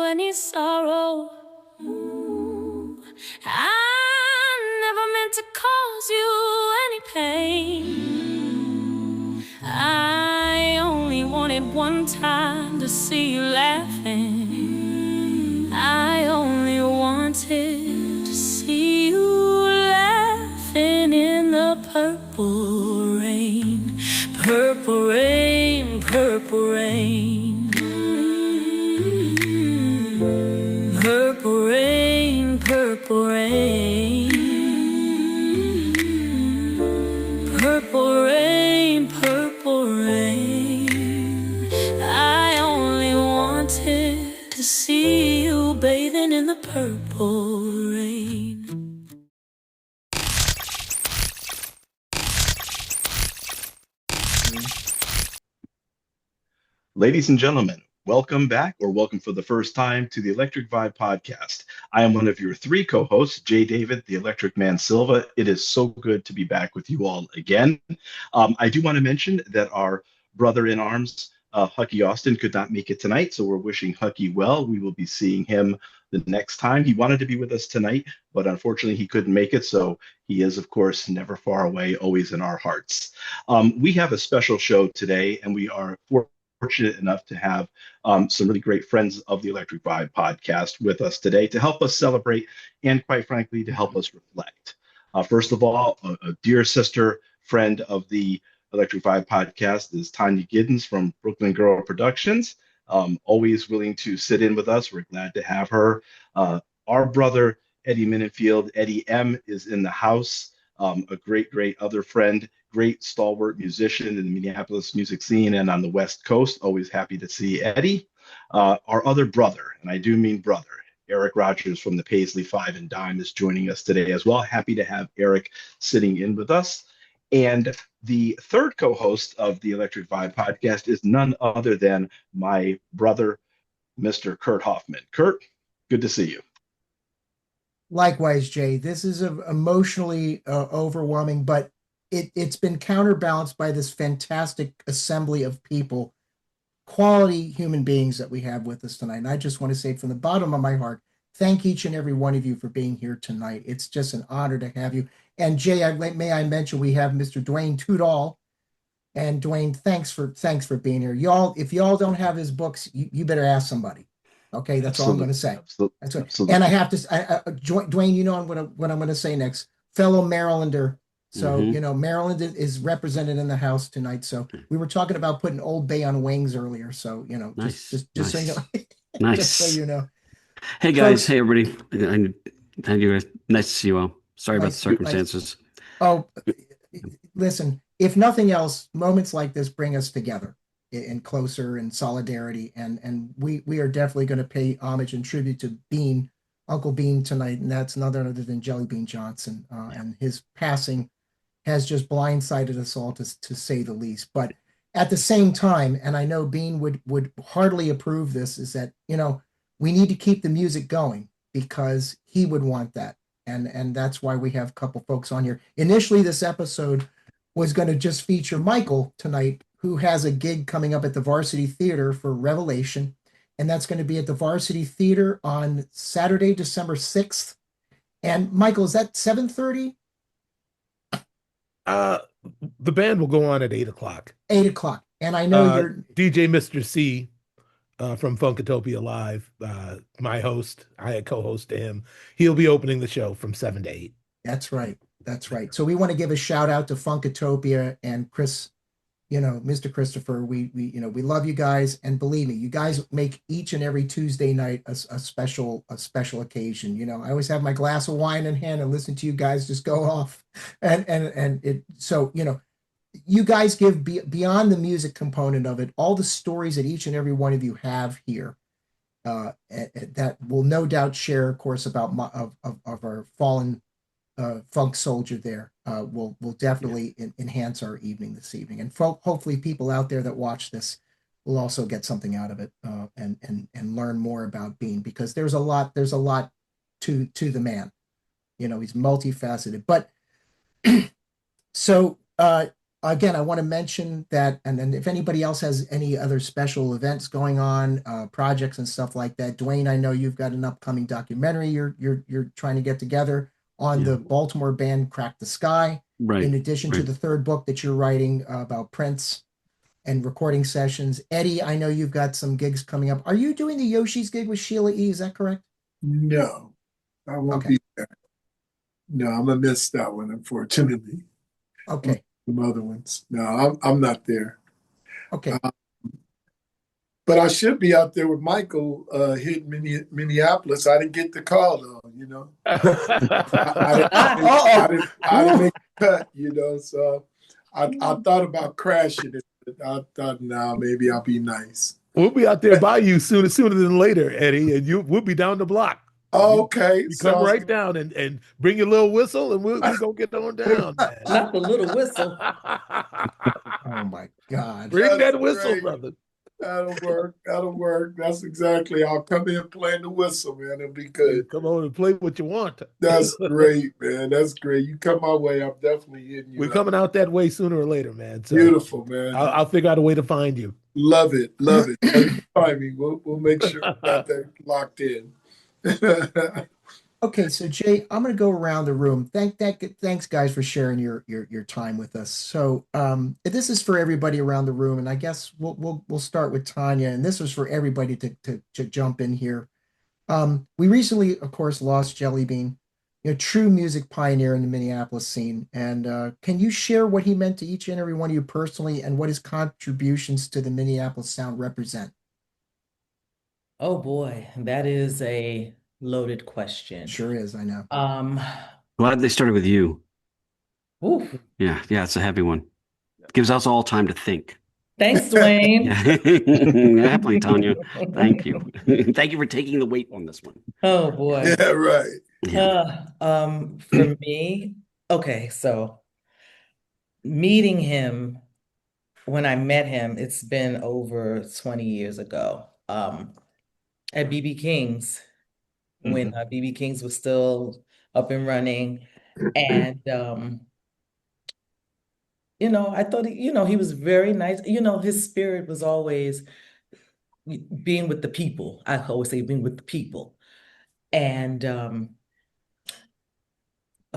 any sorrow. I never meant to cause you any pain. I only wanted one time to see you laughing. I only wanted to see you laughing in the purple rain. Purple rain, purple rain. Purple rain, purple rain. Purple rain, purple rain. I only wanted to see you bathing in the purple rain. Ladies and gentlemen, welcome back or welcome for the first time to the Electric Vibe podcast. I am one of your three co-hosts, Jay David, the Electric Man Silva. It is so good to be back with you all again. I do want to mention that our brother in arms, Hucky Austin, could not make it tonight, so we're wishing Hucky well. We will be seeing him the next time. He wanted to be with us tonight, but unfortunately he couldn't make it, so he is, of course, never far away, always in our hearts. We have a special show today, and we are fortunate enough to have some really great friends of the Electric Vibe podcast with us today to help us celebrate and, quite frankly, to help us reflect. First of all, a dear sister friend of the Electric Vibe podcast is Tanya Giddens from Brooklyn Girl Productions. Always willing to sit in with us. We're glad to have her. Our brother, Eddie Minnefield, Eddie M, is in the house. A great other friend, great stalwart musician in the Minneapolis music scene and on the West Coast. Always happy to see Eddie. Our other brother, and I do mean brother, Eric Rogers from the Paisley Five and Dime is joining us today as well. Happy to have Eric sitting in with us. And the third co-host of the Electric Vibe podcast is none other than my brother, Mr. Kurt Hoffman. Kurt, good to see you. Likewise, Jay. This is emotionally overwhelming, but it's been counterbalanced by this fantastic assembly of people, quality human beings that we have with us tonight. And I just want to say from the bottom of my heart, thank each and every one of you for being here tonight. It's just an honor to have you. And Jay, may I mention we have Mr. Dwayne Tudall. And Dwayne, thanks for being here. Y'all, if y'all don't have his books, you better ask somebody. Okay, that's all I'm going to say. That's what, absolutely. And I have to, Dwayne, you know what I'm going to say next. Fellow Marylander. So, Maryland is represented in the house tonight. So we were talking about putting Old Bay on wings earlier. So, nice. just nice. so you know. Nice. Just so you know. Hey, guys. Hey, everybody. Thank you. Nice to see you all. Sorry about the circumstances. Listen, if nothing else, moments like this bring us together and closer in solidarity. And we are definitely going to pay homage and tribute to Bean, Uncle Bean tonight. And that's none other than Jellybean Johnson. And his passing has just blindsided us all to say the least. But at the same time, and I know Bean would hardly approve this, is that, we need to keep the music going because he would want that. And that's why we have a couple folks on here. Initially, this episode was going to just feature Michael tonight, who has a gig coming up at the Varsity Theater for Revelation. And that's going to be at the Varsity Theater on Saturday, December 6th. And Michael, is that 7:30? The band will go on at 8:00. 8:00. And I know you're DJ Mr. C from Funkatopia Live, my host. I co-host to him. He'll be opening the show from 7 to 8. That's right. So we want to give a shout out to Funkatopia and Chris, Mr. Christopher. We love you guys, and believe me, you guys make each and every Tuesday night a special occasion. I always have my glass of wine in hand and listen to you guys just go off, and it. So you guys give beyond the music component of it, all the stories that each and every one of you have here, that will no doubt share, of course, about our fallen funk soldier there, will definitely enhance our evening this evening. And hopefully people out there that watch this will also get something out of it, and learn more about Bean, because there's a lot to the man. He's multifaceted. But so again, I want to mention that, and then if anybody else has any other special events going on, projects and stuff like that, Dwayne, I know you've got an upcoming documentary you're trying to get together on Yeah. the Baltimore band Crack the Sky. Right. In addition to right. the third book that you're writing about Prince and recording sessions. Eddie, I know you've got some gigs coming up. Are you doing the Yoshi's gig with Sheila E? Is that correct? No, I won't Okay. be there. No, I'm gonna miss that one, unfortunately. Okay. Some other ones. No, I'm not there. Okay. But I should be out there with Michael hitting Minneapolis. I didn't get the call though, I didn't make the cut, so I thought about crashing it, but I thought, no, maybe I'll be nice. We'll be out there by you sooner than later, Eddie, and we'll be down the block. Okay. You come right down and bring your little whistle, and we'll go get on down, man. Not the little whistle. Oh my God. Bring That's that whistle, great. brother. That'll work. That'll work. That's exactly. I'll come in playing the whistle, man. It'll be good. Come on and play what you want. That's great, man. That's great. You come my way, I'm definitely hitting you. We're up. coming out that way sooner or later, man. So Beautiful, man. I'll figure out a way to find you. Love it. Love it. Timing. We'll make sure we got that locked in. Okay, so Jay, I'm going to go around the room. Thanks, guys, for sharing your time with us. So, this is for everybody around the room, and I guess we'll start with Tanya, and this was for everybody to jump in here. We recently, of course, lost Jellybean, true music pioneer in the Minneapolis scene. And can you share what he meant to each and every one of you personally, and what his contributions to the Minneapolis Sound represent? Oh boy, that is a loaded question. Sure is, I know. Glad they started with you. Oof. Yeah, it's a heavy one. Gives us all time to think. Thanks, Dwayne. Yeah, happily, Tanya. Thank you. Thank you for taking the weight on this one. Oh boy. Yeah, right. Yeah. For me, okay, so meeting him, when I met him, it's been over 20 years ago, at BB King's, when BB King's was still up and running. And I thought he was very nice. His spirit was always being with the people. I always say being with the people. And a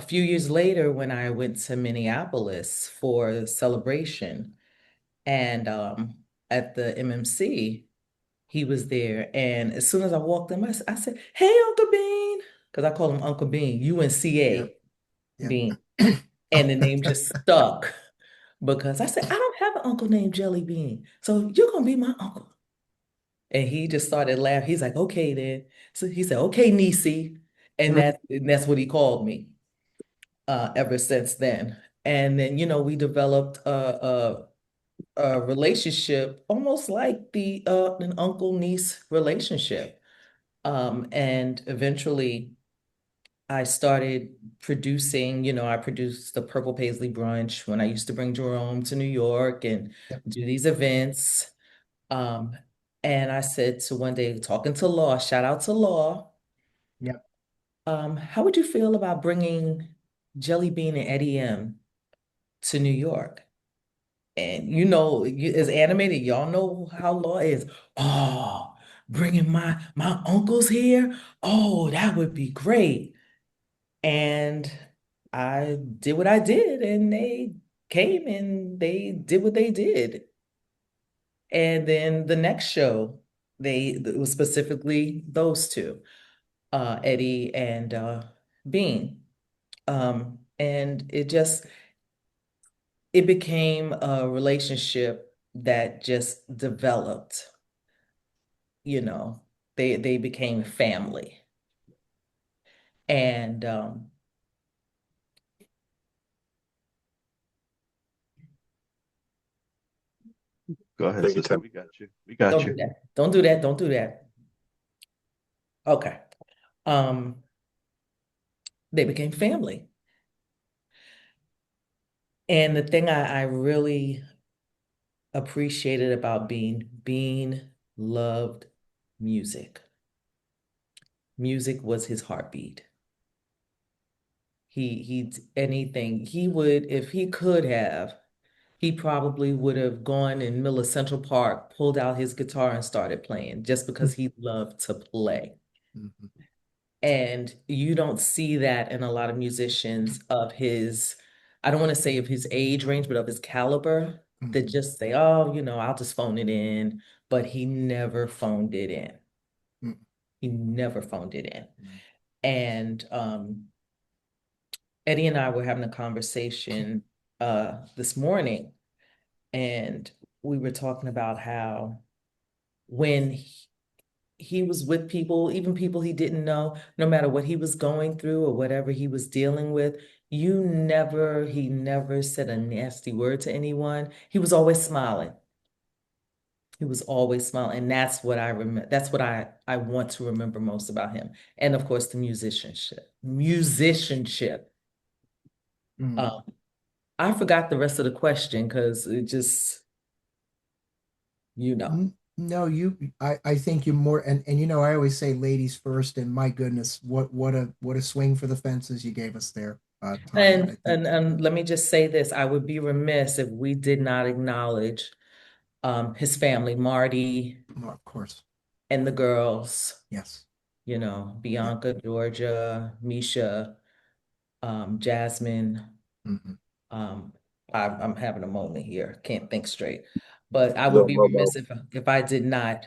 few years later, when I went to Minneapolis for a celebration, and at the MMC, he was there. And as soon as I walked in, I said, "Hey, Uncle Bean," because I call him Uncle Bean, UNCA Yeah. Bean. And the name just stuck because I said, "I don't have an uncle named Jellybean, so you're going to be my uncle." And he just started laughing. He's like, "Okay, then." So he said, "Okay, Niecy." And that's what he called me ever since then. And then, we developed a relationship almost like an uncle-niece relationship. And eventually I started producing, I produced the Purple Paisley Brunch when I used to bring Jerome to New York and do these events. And I said to one day, talking to Law, shout out to Law. Yeah. How would you feel about bringing Jellybean and Eddie M to New York? And as animated, y'all know how Law is. "Oh, bringing my uncles here? Oh, that would be great." And I did what I did, and they came and they did what they did. And then the next show, it was specifically those two, Eddie and Bean. And it became a relationship that just developed. They became family. And Go ahead, sister. We got you. We got don't you. do that. Don't do that. Don't do that. Okay. They became family. And the thing I really appreciated about Bean loved music. Music was his heartbeat. Anything he would, if he could have, he probably would have gone in Miller Central Park, pulled out his guitar and started playing just because he loved to play. Mhm. And you don't see that in a lot of musicians of his, I don't want to say of his age range, but of his caliber that just say, oh, I'll just phone it in. But he never phoned it in. Mm. He never phoned it in. And Eddie and I were having a conversation this morning, and we were talking about how when he was with people, even people he didn't know, no matter what he was going through or whatever he was dealing with, he never said a nasty word to anyone. He was always smiling. He was always smiling. And that's what I remember. That's what I want to remember most about him. And of course, the musicianship. Mm. I forgot the rest of the question because it just, No, I think you're more, and I always say ladies first, and my goodness, what a swing for the fences you gave us there, Tanya. And let me just say this, I would be remiss if we did not acknowledge his family, Marty Of course, and the girls, yes. Bianca, Georgia, Misha, Jasmine. Mhm. I'm having a moment here, can't think straight. But I would No, be no, no. remiss if I did not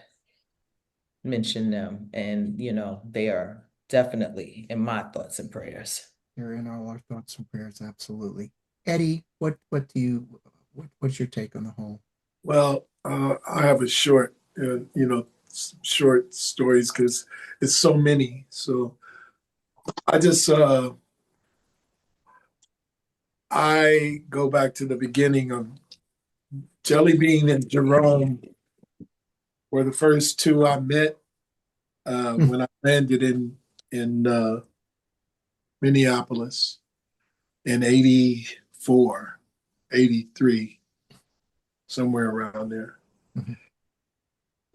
mention them. And, they are definitely in my thoughts and prayers. You're in all our thoughts and prayers, absolutely. Eddie, what's your take on the whole? Well, I have a short stories because it's so many. So I just, I go back to the beginning of Jellybean and Jerome were the first two I met when I landed in Minneapolis in 84, 83, somewhere around there. Mhm.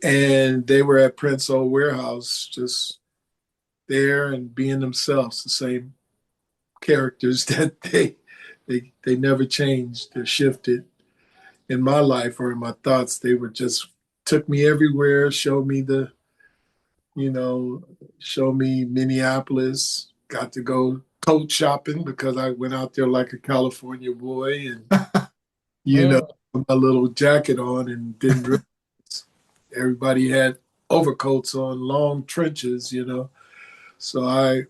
And they were at Prince Old Warehouse, just there and being themselves, the same characters that they never changed or shifted in my life or in my thoughts. They were just took me everywhere, show me Minneapolis, got to go coat shopping because I went out there like a California boy and, Mm. put my little jacket on and didn't realize everybody had overcoats on, long trenches. So I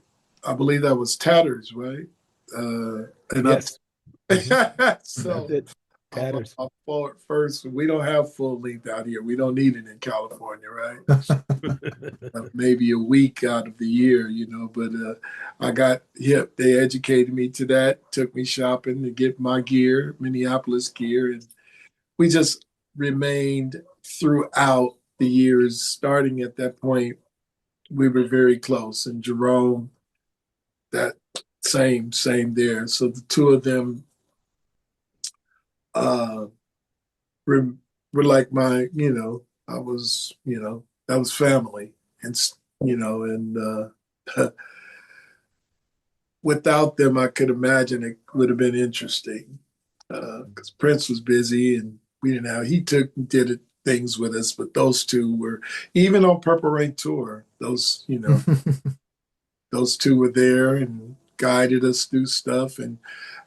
believe that was Tatters, right? And Yes. so That's it. I'm Tatters. forward first. We don't have full length out here. We don't need it in California, right? Maybe a week out of the year, But I got hip. They educated me to that, took me shopping to get my gear, Minneapolis gear. And we just remained throughout the years. Starting at that point, we were very close. And Jerome, that same there. So the two of them uh, were, were like I was, that was family. And without them, I could imagine it would have been interesting because Prince was busy and we didn't have. He did it, things with us, but those two were even on Purple Rain tour. Those two were there and guided us through stuff. And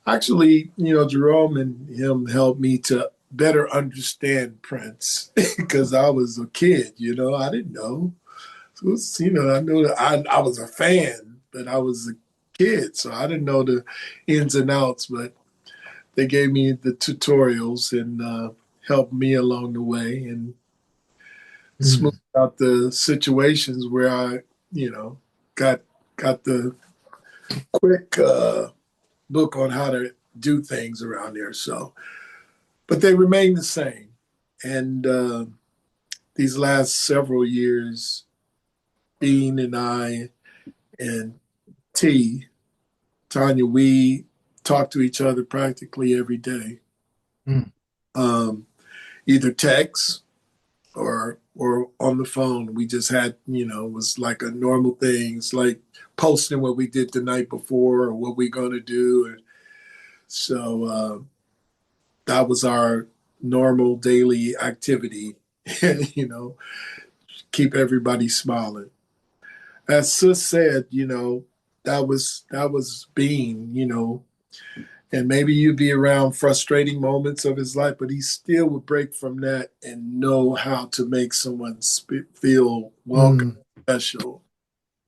actually, Jerome and him helped me to better understand Prince because I was a kid. I didn't know. I knew that I was a fan, but I was a kid, so I didn't know the ins and outs. But they gave me the tutorials and helped me along the way and smoothed out the situations where I, got the quick book on how to do things around there. So, but they remain the same. And these last several years, Bean and I and Tanya, we talk to each other practically every day. Either text or on the phone. We just had, it was like a normal thing. It's like posting what we did the night before or what we're going to do. And so that was our normal daily activity, you know, keep everybody smiling. As Sis said, that was Bean, and maybe you'd be around frustrating moments of his life, but he still would break from that and know how to make someone feel welcome, special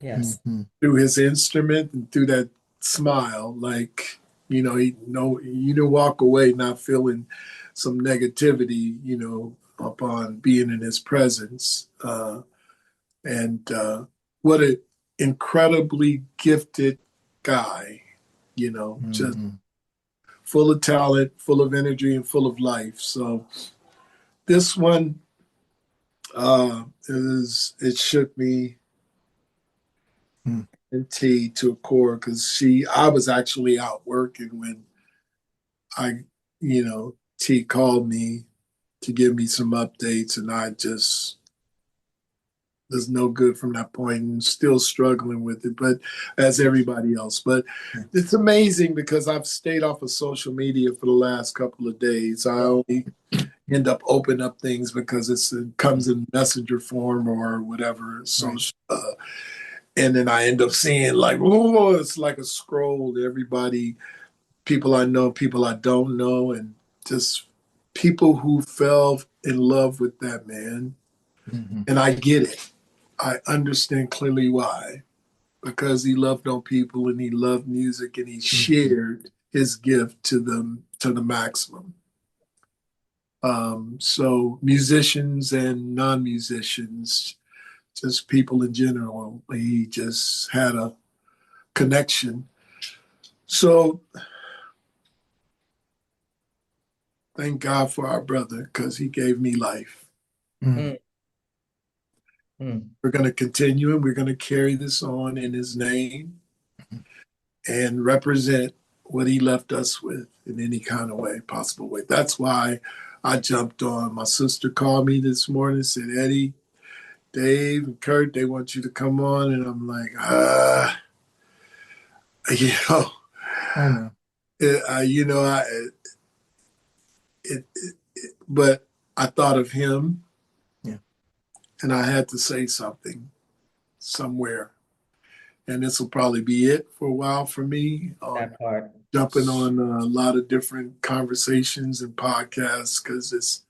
Yes. through his instrument and through that smile. Like, you don't walk away not feeling some negativity, upon being in his presence. And what an incredibly gifted guy, just full of talent, full of energy, and full of life. So this one it shook me and T to a core because I was actually out working when T called me to give me some updates, and I just was no good from that point and still struggling with it, but as everybody else. But it's amazing because I've stayed off of social media for the last couple of days. I only end up opening up things because it comes in messenger form or whatever. Social, and then I end up seeing like, oh, it's like a scroll to everybody, people I know, people I don't know, and just people who fell in love with that man. And I get it. I understand clearly why. Because he loved on people and he loved music and he shared his gift to the maximum. So musicians and non-musicians, just people in general, he just had a connection. So thank God for our brother because he gave me life. We're going to continue and we're going to carry this on in his name and represent what he left us with in any kind of way, possible way. That's why I jumped on. My sister called me this morning and said, Eddie, Dave, and Kurt, they want you to come on. And I'm like, I know. But I thought of him. And I had to say something somewhere. And this will probably be it for a while for me. That part. Jumping on a lot of different conversations and podcasts because it's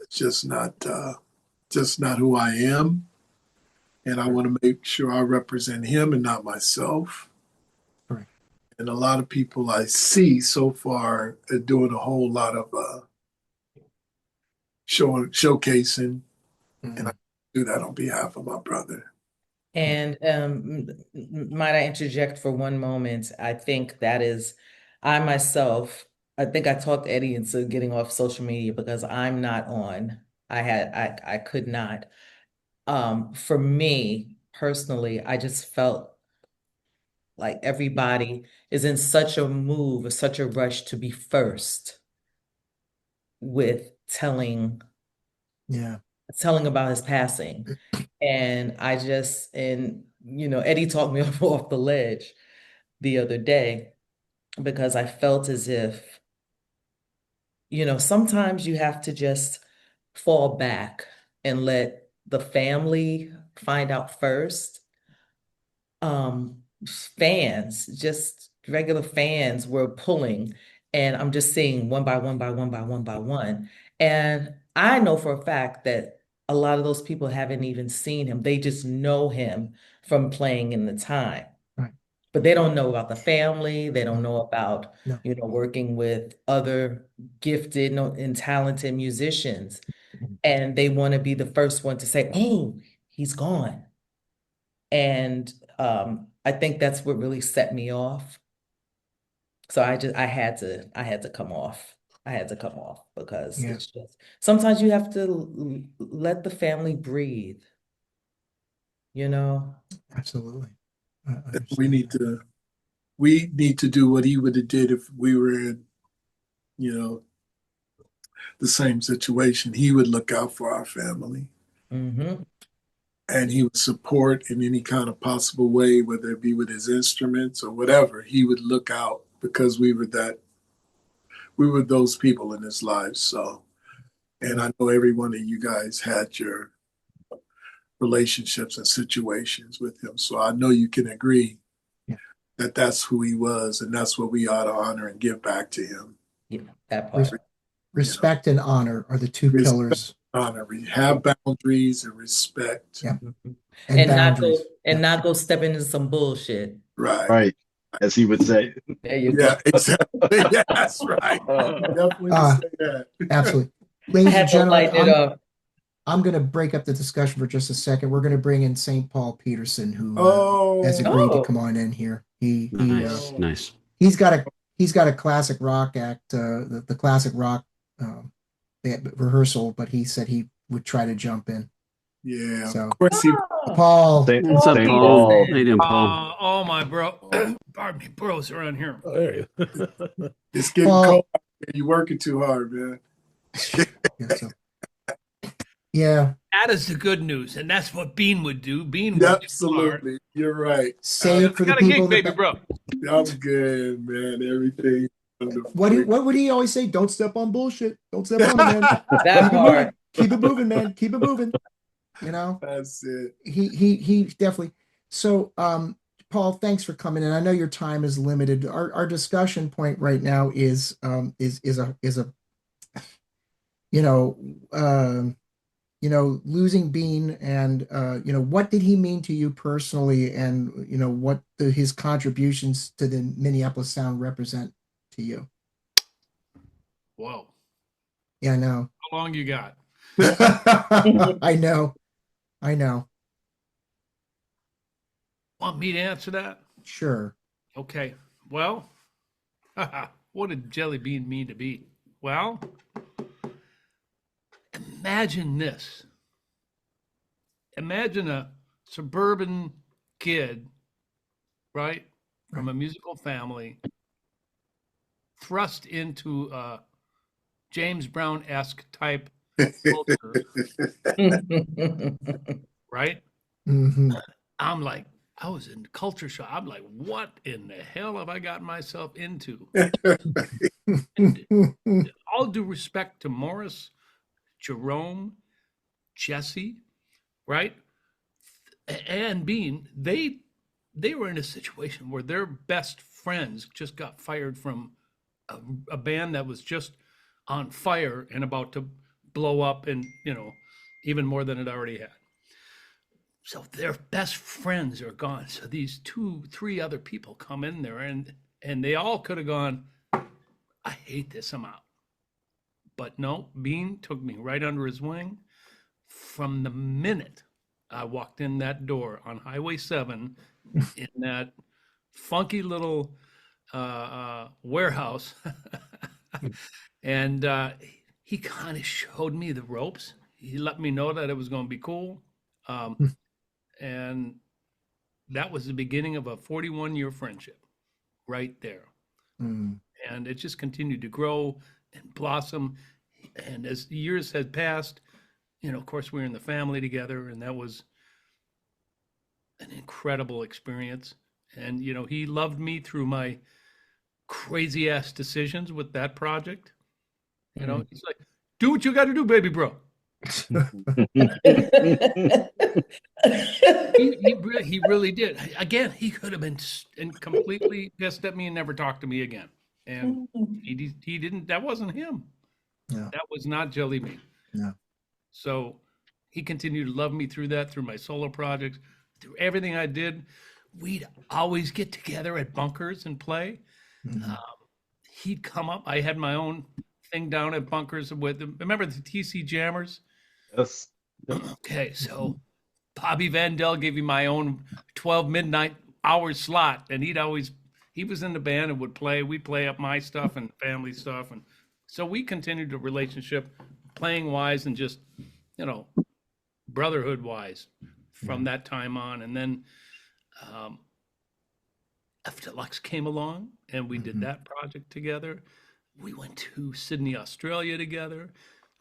just not who I am. And I want to make sure I represent him and not myself. Right. And a lot of people I see so far are doing a whole lot of showcasing. And I do that on behalf of my brother. And might I interject for one moment? I think that is, I think I talked Eddie into getting off social media because I'm not on. I could not. For me personally, I just felt like everybody is in such a move, such a rush to be first with telling about his passing. And Eddie talked me off the ledge the other day because I felt as if, sometimes you have to just fall back and let the family find out first. Fans, just regular fans were pulling, and I'm just seeing one by one by one by one by one. And I know for a fact that a lot of those people haven't even seen him. They just know him from playing in the time. Right. But they don't know about the family. They don't know about, working with other gifted and talented musicians. And they want to be the first one to say, oh, he's gone. And I think that's what really set me off. So I had to come off. I had to come off because it's just sometimes you have to let the family breathe. Absolutely. We need to do what he would have did if we were in, the same situation. He would look out for our family. And he would support in any kind of possible way, whether it be with his instruments or whatever. He would look out because we we were those people in his life. So, and I know every one of you guys had your relationships and situations with him. So I know you can agree that that's who he was, and that's what we ought to honor and give back to him. Yeah, that part. Respect and honor are the two Respect, pillars. honor. We have boundaries and respect. Yeah. And boundaries. not go step into some bullshit. Right. Right. As he would say. There you Yeah, go. exactly. Yeah, that's right. Definitely say that. Absolutely. I Ladies had and to lighten it gentlemen, up. I'm going to break up the discussion for just a second. We're going to bring in St. Paul Peterson, who has agreed to come on in here. Nice. He's got a classic rock act, the classic rock rehearsal, but he said he would try to jump in. Yeah, So, of course he. Paul. What's up, Paul? How you doing, Paul? All my pardon me, bros around here. Oh, there you go. It's getting Paul. cold. You're working too hard, man. Yeah. That is the good news, and that's what Bean would do. Bean would Absolutely. You're right. Say it for the got a people. gig, baby, bro. I'm good, man. Everything. What would he always say? Don't step on bullshit. Don't step on it, man. That part. Keep it moving, man. Keep it moving. You know. That's it. He definitely. So, Paul, thanks for coming in. I know your time is limited. Our discussion point right now is a losing Bean, and what did he mean to you personally, and what his contributions to the Minneapolis Sound represent to you. Whoa. Yeah, I know. How long you got? I know. Want me to answer that? Sure. Okay. Well, what did Jellybean mean to be? Well, imagine this. Imagine a suburban kid, right, from a musical family, thrust into a James Brown-esque type culture, right? Mm-hmm. I'm like, I was in culture shock. I'm like, what in the hell have I gotten myself into? And all due respect to Morris, Jerome, Jesse, right? And Bean, they were in a situation where their best friends just got fired from a band that was just on fire and about to blow up, and even more than it already had. So their best friends are gone. So these 2-3 other people come in there, and they all could have gone, I hate this, I'm out. But no, Bean took me right under his wing. From the minute I walked in that door on Highway 7 in that funky little warehouse, and he kind of showed me the ropes. He let me know that it was going to be cool. And that was the beginning of a 41-year friendship right there. Mm. And it just continued to grow and blossom. And as the years had passed, of course, we were in the family together, and that was an incredible experience. And, he loved me through my crazy ass decisions with that project. He's like, do what you got to do, baby bro. he really did. Again, he could have been completely pissed at me and never talked to me again. And he didn't. That wasn't him. No. That was not Jellybean. No. So he continued to love me through that, through my solo projects, through everything I did. We'd always get together at bunkers and play. Mm-hmm. He'd come up. I had my own thing down at bunkers with them. Remember the TC Jammers? Yes. Okay, so Bobby Vandell gave me my own 12 midnight hour slot, and he was in the band and would play. We'd play up my stuff and family stuff, and so we continued the relationship, playing wise and just brotherhood wise from that time on. And then after Lux came along and we did that project together. We went to Sydney, Australia together.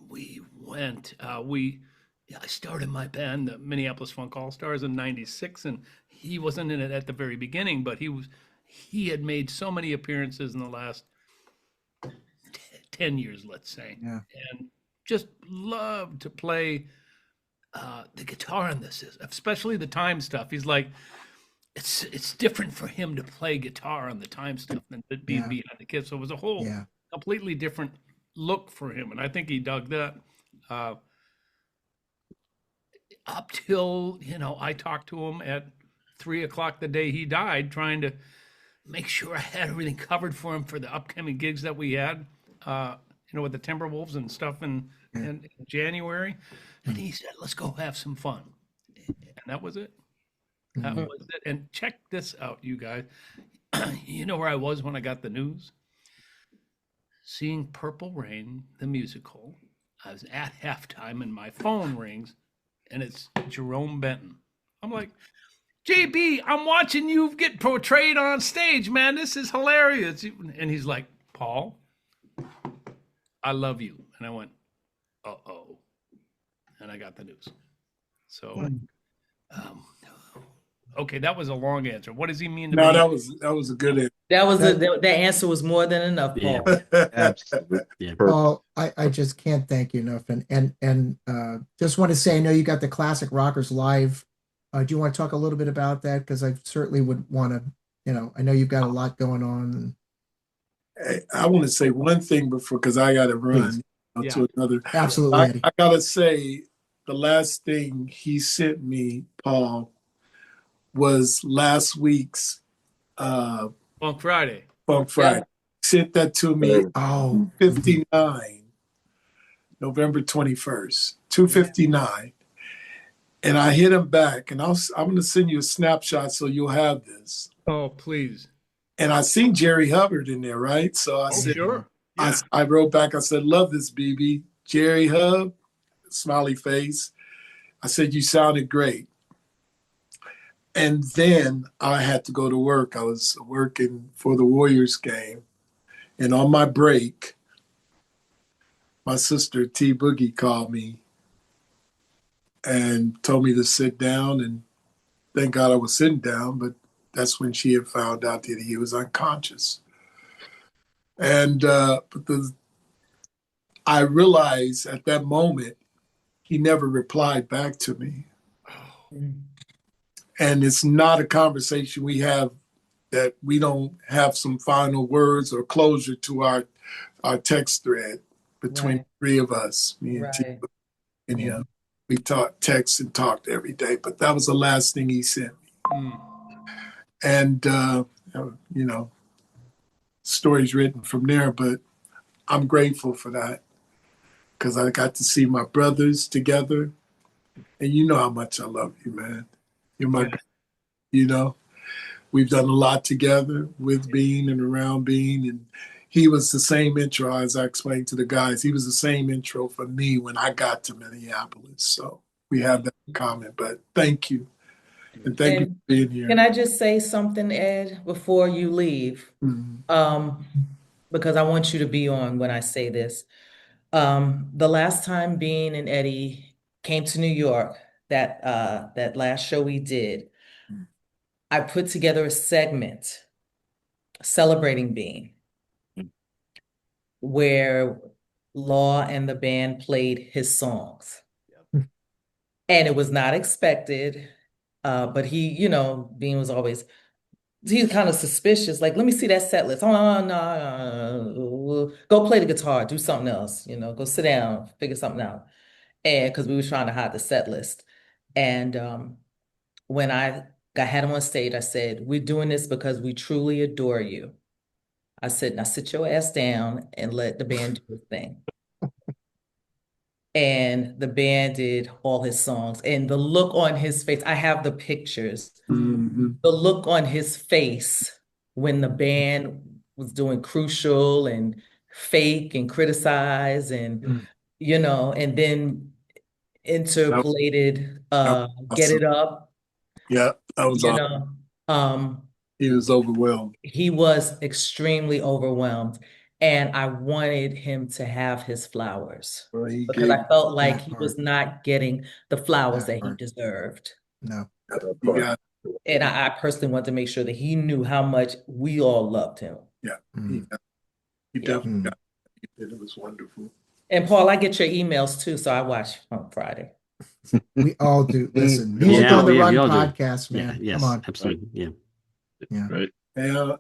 We went, I started my band, the Minneapolis Funk All-Stars, in '96, and he wasn't in it at the very beginning, but he had made so many appearances in the last 10 years, let's say. Yeah. And just loved to play the guitar on this, especially the Tyme stuff. He's like, it's different for him to play guitar on the Tyme stuff than to be behind the kit. So it was a whole completely different look for him. And I think he dug that. Up till, I talked to him at 3:00 the day he died, trying to make sure I had everything covered for him for the upcoming gigs that we had, with the Timberwolves and stuff in January. And he said, let's go have some fun. And that was it. That was it. And check this out, you guys. You know where I was when I got the news? Seeing Purple Rain, the musical. I was at halftime and my phone rings and it's Jerome Benton. I'm like, JB, I'm watching you get portrayed on stage, man. This is hilarious. And he's like, Paul, I love you. And I went, uh-oh. And I got the news. So, okay, that was a long answer. What does he mean to me? No, that was a good answer. That answer was more than enough, Paul. Absolutely. Yeah. Paul, I just can't thank you enough. And just want to say, I know you got the Classic Rockers Live. Do you want to talk a little bit about that? Because I certainly would want to, I know you've got a lot going on. I want to say one thing before, because I got to run to another. Absolutely. I got to say, the last thing he sent me, Paul, was last week's Funk Friday. Sent that to me. 2:59, November 21st, 2:59. And I hit him back, and I'm going to send you a snapshot so you'll have this. Oh, please. And I seen Jerry Hubbard in there, right? So I said, sure. Yeah. I wrote back, I said, love this, BB. Jerry Hub, smiley face. I said, you sounded great. And then I had to go to work. I was working for the Warriors game. And on my break, my sister T Boogie called me and told me to sit down. And thank God I was sitting down, but that's when she had found out that he was unconscious. And I realized at that moment, he never replied back to me. And it's not a conversation we have that we don't have some final words or closure to our text thread between the three of us, me and T and him. We text and talked every day, but that was the last thing he sent me. And, stories written from there, but I'm grateful for that because I got to see my brothers together. And you know how much I love you, man. You're my, we've done a lot together with Bean and around Bean. And he was the same intro, as I explained to the guys. He was the same intro for me when I got to Minneapolis. So we have that in common. But thank you. And thank you for being here. Can I just say something, Ed, before you leave? Because I want you to be on when I say this. The last time Bean and Eddie came to New York, that last show we did, I put together a segment celebrating Bean, where Law and the band played his songs. And it was not expected, but he, Bean was always, he's kind of suspicious, like, let me see that set list. Oh, no, go play the guitar, do something else, go sit down, figure something out. And because we were trying to hide the set list. And when I had him on stage, I said, we're doing this because we truly adore you. I said, now sit your ass down and let the band do its thing. And the band did all his songs. And the look on his face, I have the pictures. The look on his face when the band was doing Crucial and Fake and Criticize and, and then interpolated Get It Up. Yeah, that was awesome. He was overwhelmed. He was extremely overwhelmed. And I wanted him to have his flowers because I felt like he was not getting the flowers that he deserved. No. And I personally wanted to make sure that he knew how much we all loved him. Yeah. He definitely got it. And it was wonderful. And Paul, I get your emails too, so I watch on Friday. We all do. Listen, We Music all on the do. Yeah, Run we all do. podcast, Yeah, man. yes, Come on. absolutely. Yeah. Yeah. Right. And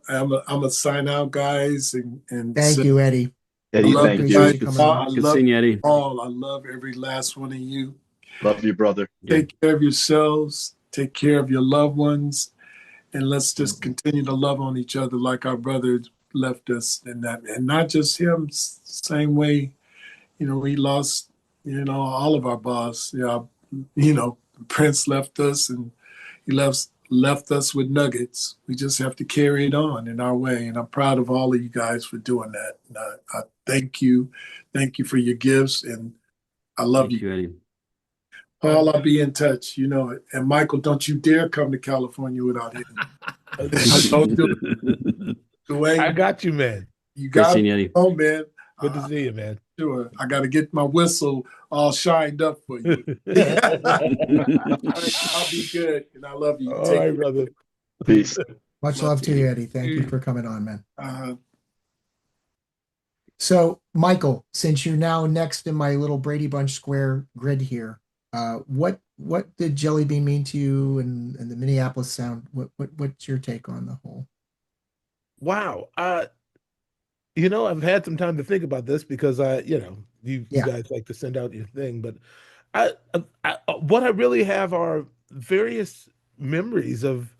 I'm a sign out, guys, and Thank say, you, Eddie. I Eddie, love thank you you. guys. Appreciate you coming Paul, on. I Good love seeing you, Eddie. all. I love every last one of you. Love you, brother. Yeah. Take care of yourselves. Take care of your loved ones, and let's just Absolutely. continue to love on each other like our brother left us, and not just him. Same way, we lost, all of our boss. Prince left us, and he left us with nuggets. We just have to carry it on in our way, and I'm proud of all of you guys for doing that. And I thank you for your gifts, and I love Thank you. you, Eddie. Paul, I'll be in touch, And Michael, don't you dare come to California without him. Don't do it. Dwayne, I got you, man. you Great got seeing it. you, Eddie. Oh, man. Good to see you, man. Sure. I got to get my whistle all shined up for you. All right, I'll be good, and I love you. All Take right, care. brother. Peace. Much love to you, Eddie. Thank you for coming on, man. Uh, So, Michael, since you're now next in my little Brady Bunch square grid here, what did Jellybean mean to you and the Minneapolis Sound? What's your take on the whole? Wow. I've had some time to think about this because you guys like to send out your thing, but what I really have are various memories of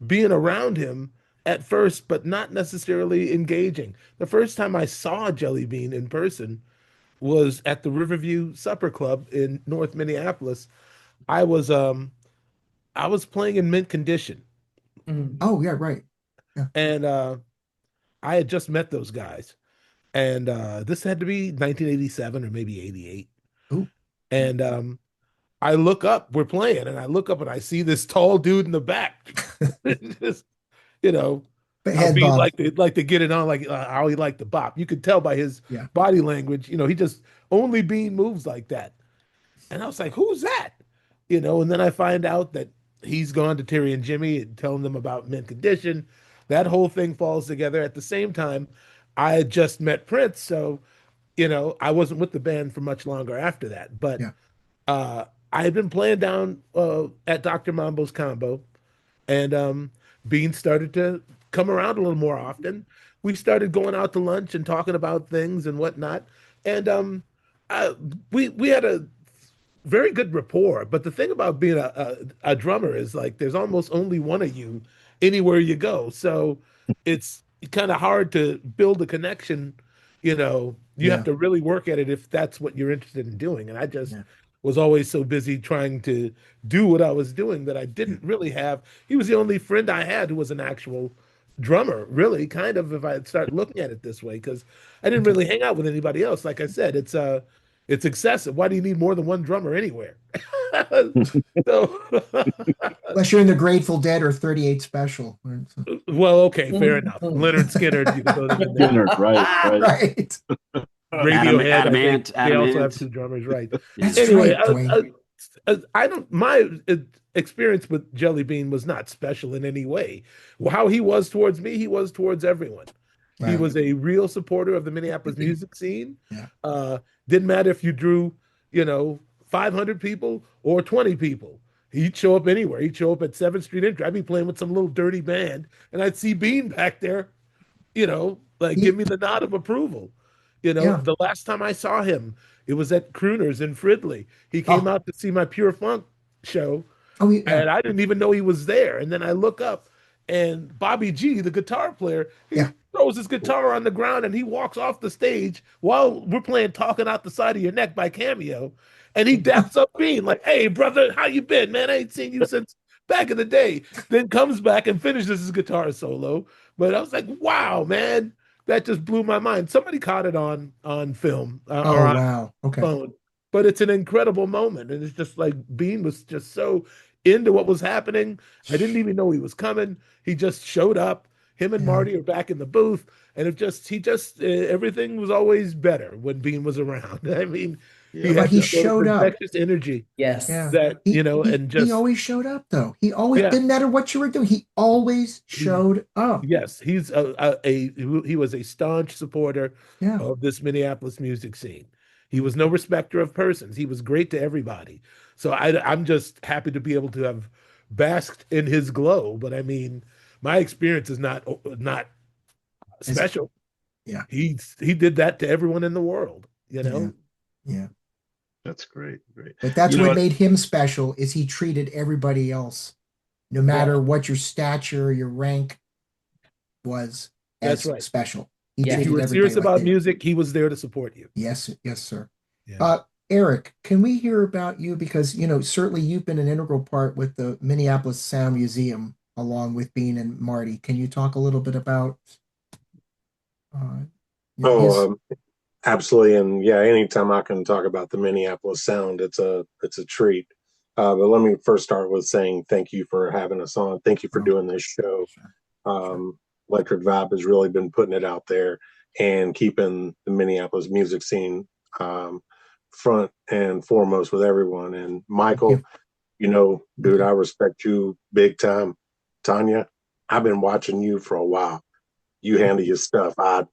being around him at first, but not necessarily engaging. The first time I saw Jellybean in person was at the Riverview Supper Club in North Minneapolis. I was playing in Mint Condition, Oh, yeah, right. and I had just met those guys, and this had to be 1987 or maybe 88. Ooh. And I look up, we're playing, and I look up and I see this tall dude in the back, just But how head Bean bob. like to get it on, like how he liked to bop. You could tell by his Yeah. body language, he just only Bean moves like that. And I was like, who's that? And then I find out that he's gone to Terry and Jimmy and telling them about Mint Condition. That whole thing falls together. At the same time, I had just met Prince, so I wasn't with the band for much longer after that. But Yeah. I had been playing down at Dr. Mambo's Combo, and Bean started to come around a little more often. We started going out to lunch and talking about things and whatnot, and we had a very good rapport. But the thing about being a drummer is, like, there's almost only one of you anywhere you go, so it's kind of hard to build a connection. You have to really work at it if that's what you're interested in doing. And I just was always so busy trying to do what I was doing that I didn't really have. He was the only friend I had who was an actual drummer, really, kind of, if I start looking at it this way, because I didn't really hang out with anybody else. Like I said, it's excessive. Why do you need more than one drummer anywhere? So, Unless you're in the Grateful Dead or 38 Special. well, okay, fair enough. Leonard Skinner, you can throw them in there. Skinner, right. Right. Radiohead, I think Adamant, they also have Adamant. two drummers, right? That's Anyway, right, Dwayne. I don't. My experience with Jellybean was not special in any way. How he was towards me, he was towards everyone. He Right. was a real supporter of the Minneapolis music scene. Yeah. Didn't matter if you drew, 500 people or 20 people. He'd show up anywhere. He'd show up at 7th Street Entry. I'd be playing with some little dirty band, and I'd see Bean back there, give me the nod of approval. The last time I saw him, it was at Crooner's in Fridley. He came out to see my Pure Funk show, and I didn't even know he was there. And then I look up, and Bobby G, the guitar player, he throws his guitar on the ground, and he walks off the stage while we're playing "Talking Out the Side of Your Neck" by Cameo, and he daps up Bean like, "Hey, brother, how you been, man? I ain't seen you since back in the day." Then comes back and finishes his guitar solo. But I was like, wow, man. That just blew my mind. Somebody caught it on film or on Wow. Okay. phone, but it's an incredible moment, and it's just like Bean was just so into what was happening. I didn't even know he was coming. He just showed up. Him and Marty are back in the booth, and everything was always better when Bean was around. I mean, He Yeah. But had he this sort of showed up. infectious energy Yes. Yeah. that, and He just, always showed up though. He always yeah. didn't matter what you were doing. He always showed up. Yes, he's he was a staunch supporter Yeah. of this Minneapolis music scene. He was no respecter of persons. He was great to everybody. So I'm just happy to be able to have basked in his glow. But I mean, my experience is not special. Yeah. He did that to everyone in the world. Yeah. That's great. Great. But that's You know what what? made him special is he treated everybody else, no matter what your stature, your rank was, That's as right. special. He Yeah. If you treated were everybody serious like about that. music, he was there to support you. Yes, sir. Yeah. Eric, can we hear about you? Because, certainly you've been an integral part with the Minneapolis Sound Museum, along with Bean and Marty. Can you talk a little bit about his? Absolutely. And yeah, anytime I can talk about the Minneapolis Sound, it's a treat. But let me first start with saying thank you for having us on. Thank you for doing this show. Sure. Electric Vibe has really been putting it out there and keeping the Minneapolis music scene front and foremost with everyone. And Michael, dude, I respect you big time. Tanya, I've been watching you for a while. You handle your stuff. I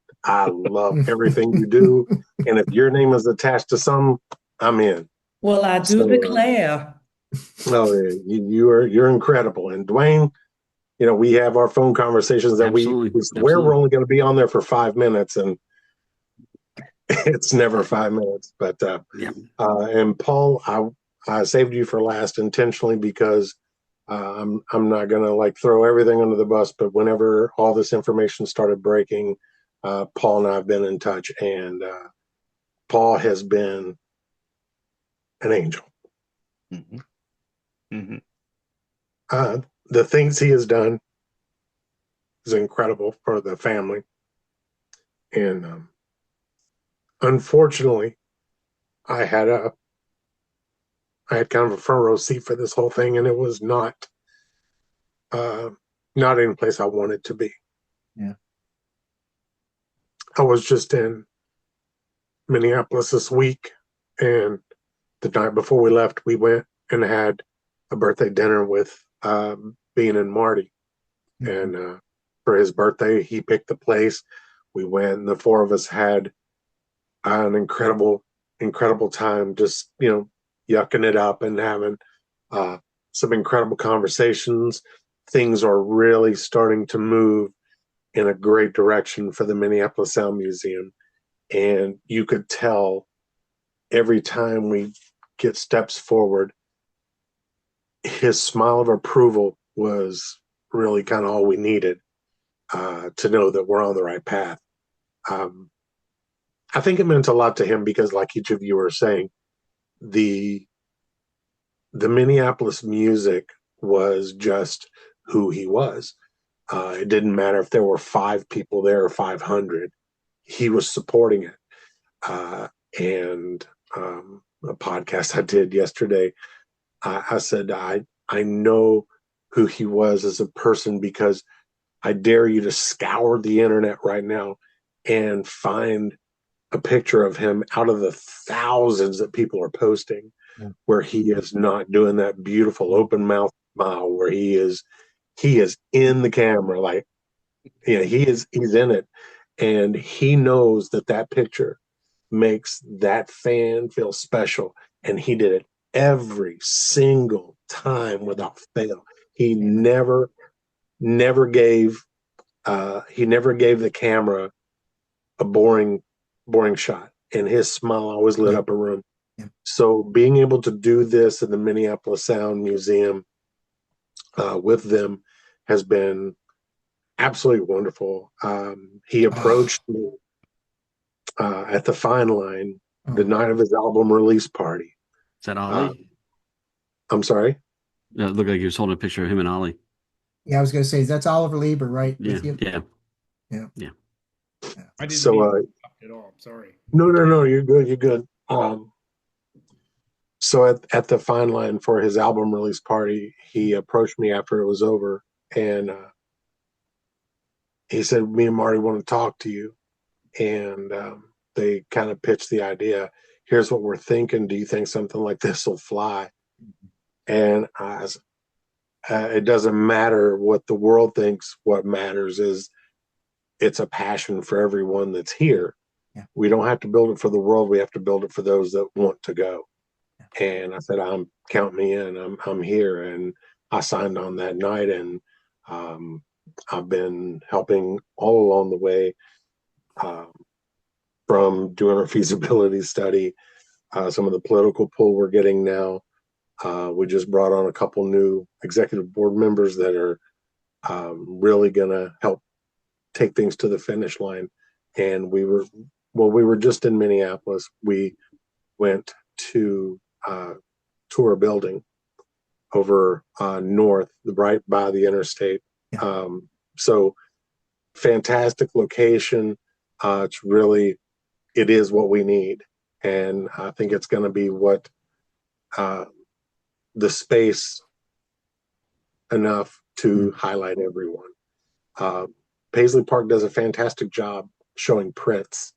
love everything you do. And if your name is attached to something, I'm in. Well, I do declare. You're incredible. And Dwayne, we have our phone conversations that we swear we're only going to be on there for 5 minutes, and it's never 5 minutes. But and Paul, I saved you for last intentionally because I'm not going to throw everything under the bus. But whenever all this information started breaking, Paul and I have been in touch, and Paul has been an angel. Mm-hmm. Mm-hmm. The things he has done is incredible for the family. And unfortunately, I had kind of a front row seat for this whole thing, and it was not in a place I wanted to be. Yeah. I was just in Minneapolis this week, and the night before we left, we went and had a birthday dinner with Bean and Marty. Mm-hmm. And for his birthday, he picked the place. We went, and the four of us had an incredible time, just yucking it up and having some incredible conversations. Things are really starting to move in a great direction for the Minneapolis Sound Museum, and you could tell every time we get steps forward, his smile of approval was really kind of all we needed to know that we're on the right path. I think it meant a lot to him because, like each of you were saying, the Minneapolis music was just who he was. It didn't matter if there were 5 people there or 500. He was supporting it. And a podcast I did yesterday, I said, I know who he was as a person because I dare you to scour the internet right now and find a picture of him out of the thousands that people are posting where he is not doing that beautiful open mouth smile, where he is in the camera, he's in it, and he knows that picture makes that fan feel special, and he did it every single time without fail. He never gave the camera a boring shot, and his smile always lit up a room. So being able to do this in the Minneapolis Sound Museum with them has been absolutely wonderful. He approached me at the Fine Line the night of his album release party. Is that Ollie? I'm sorry? It looked like he was holding a picture of him and Ollie. Yeah, I was going to say, that's Oliver Lieber, right? Yeah. I didn't So, mean to at all. I'm sorry. No, you're good. So at the Fine Line for his album release party, he approached me after it was over, and he said, "Me and Marty want to talk to you." And they kind of pitched the idea. here's what we're thinking. Do you think something like this will fly? And it doesn't matter what the world thinks. What matters is it's a passion for everyone that's here. Yeah. We don't have to build it for the world. We have to build it for those that want to go. Yeah. And I said, count me in. I'm here. And I signed on that night, and I've been helping all along the way, from doing our feasibility study, some of the political pull we're getting now. We just brought on a couple new executive board members that are really going to help take things to the finish line. And we were just in Minneapolis. We went to tour a building over north, right by the interstate. Yeah. So fantastic location. It is what we need. And I think it's going to be what the space enough to highlight everyone. Paisley Park does a fantastic job showing Prince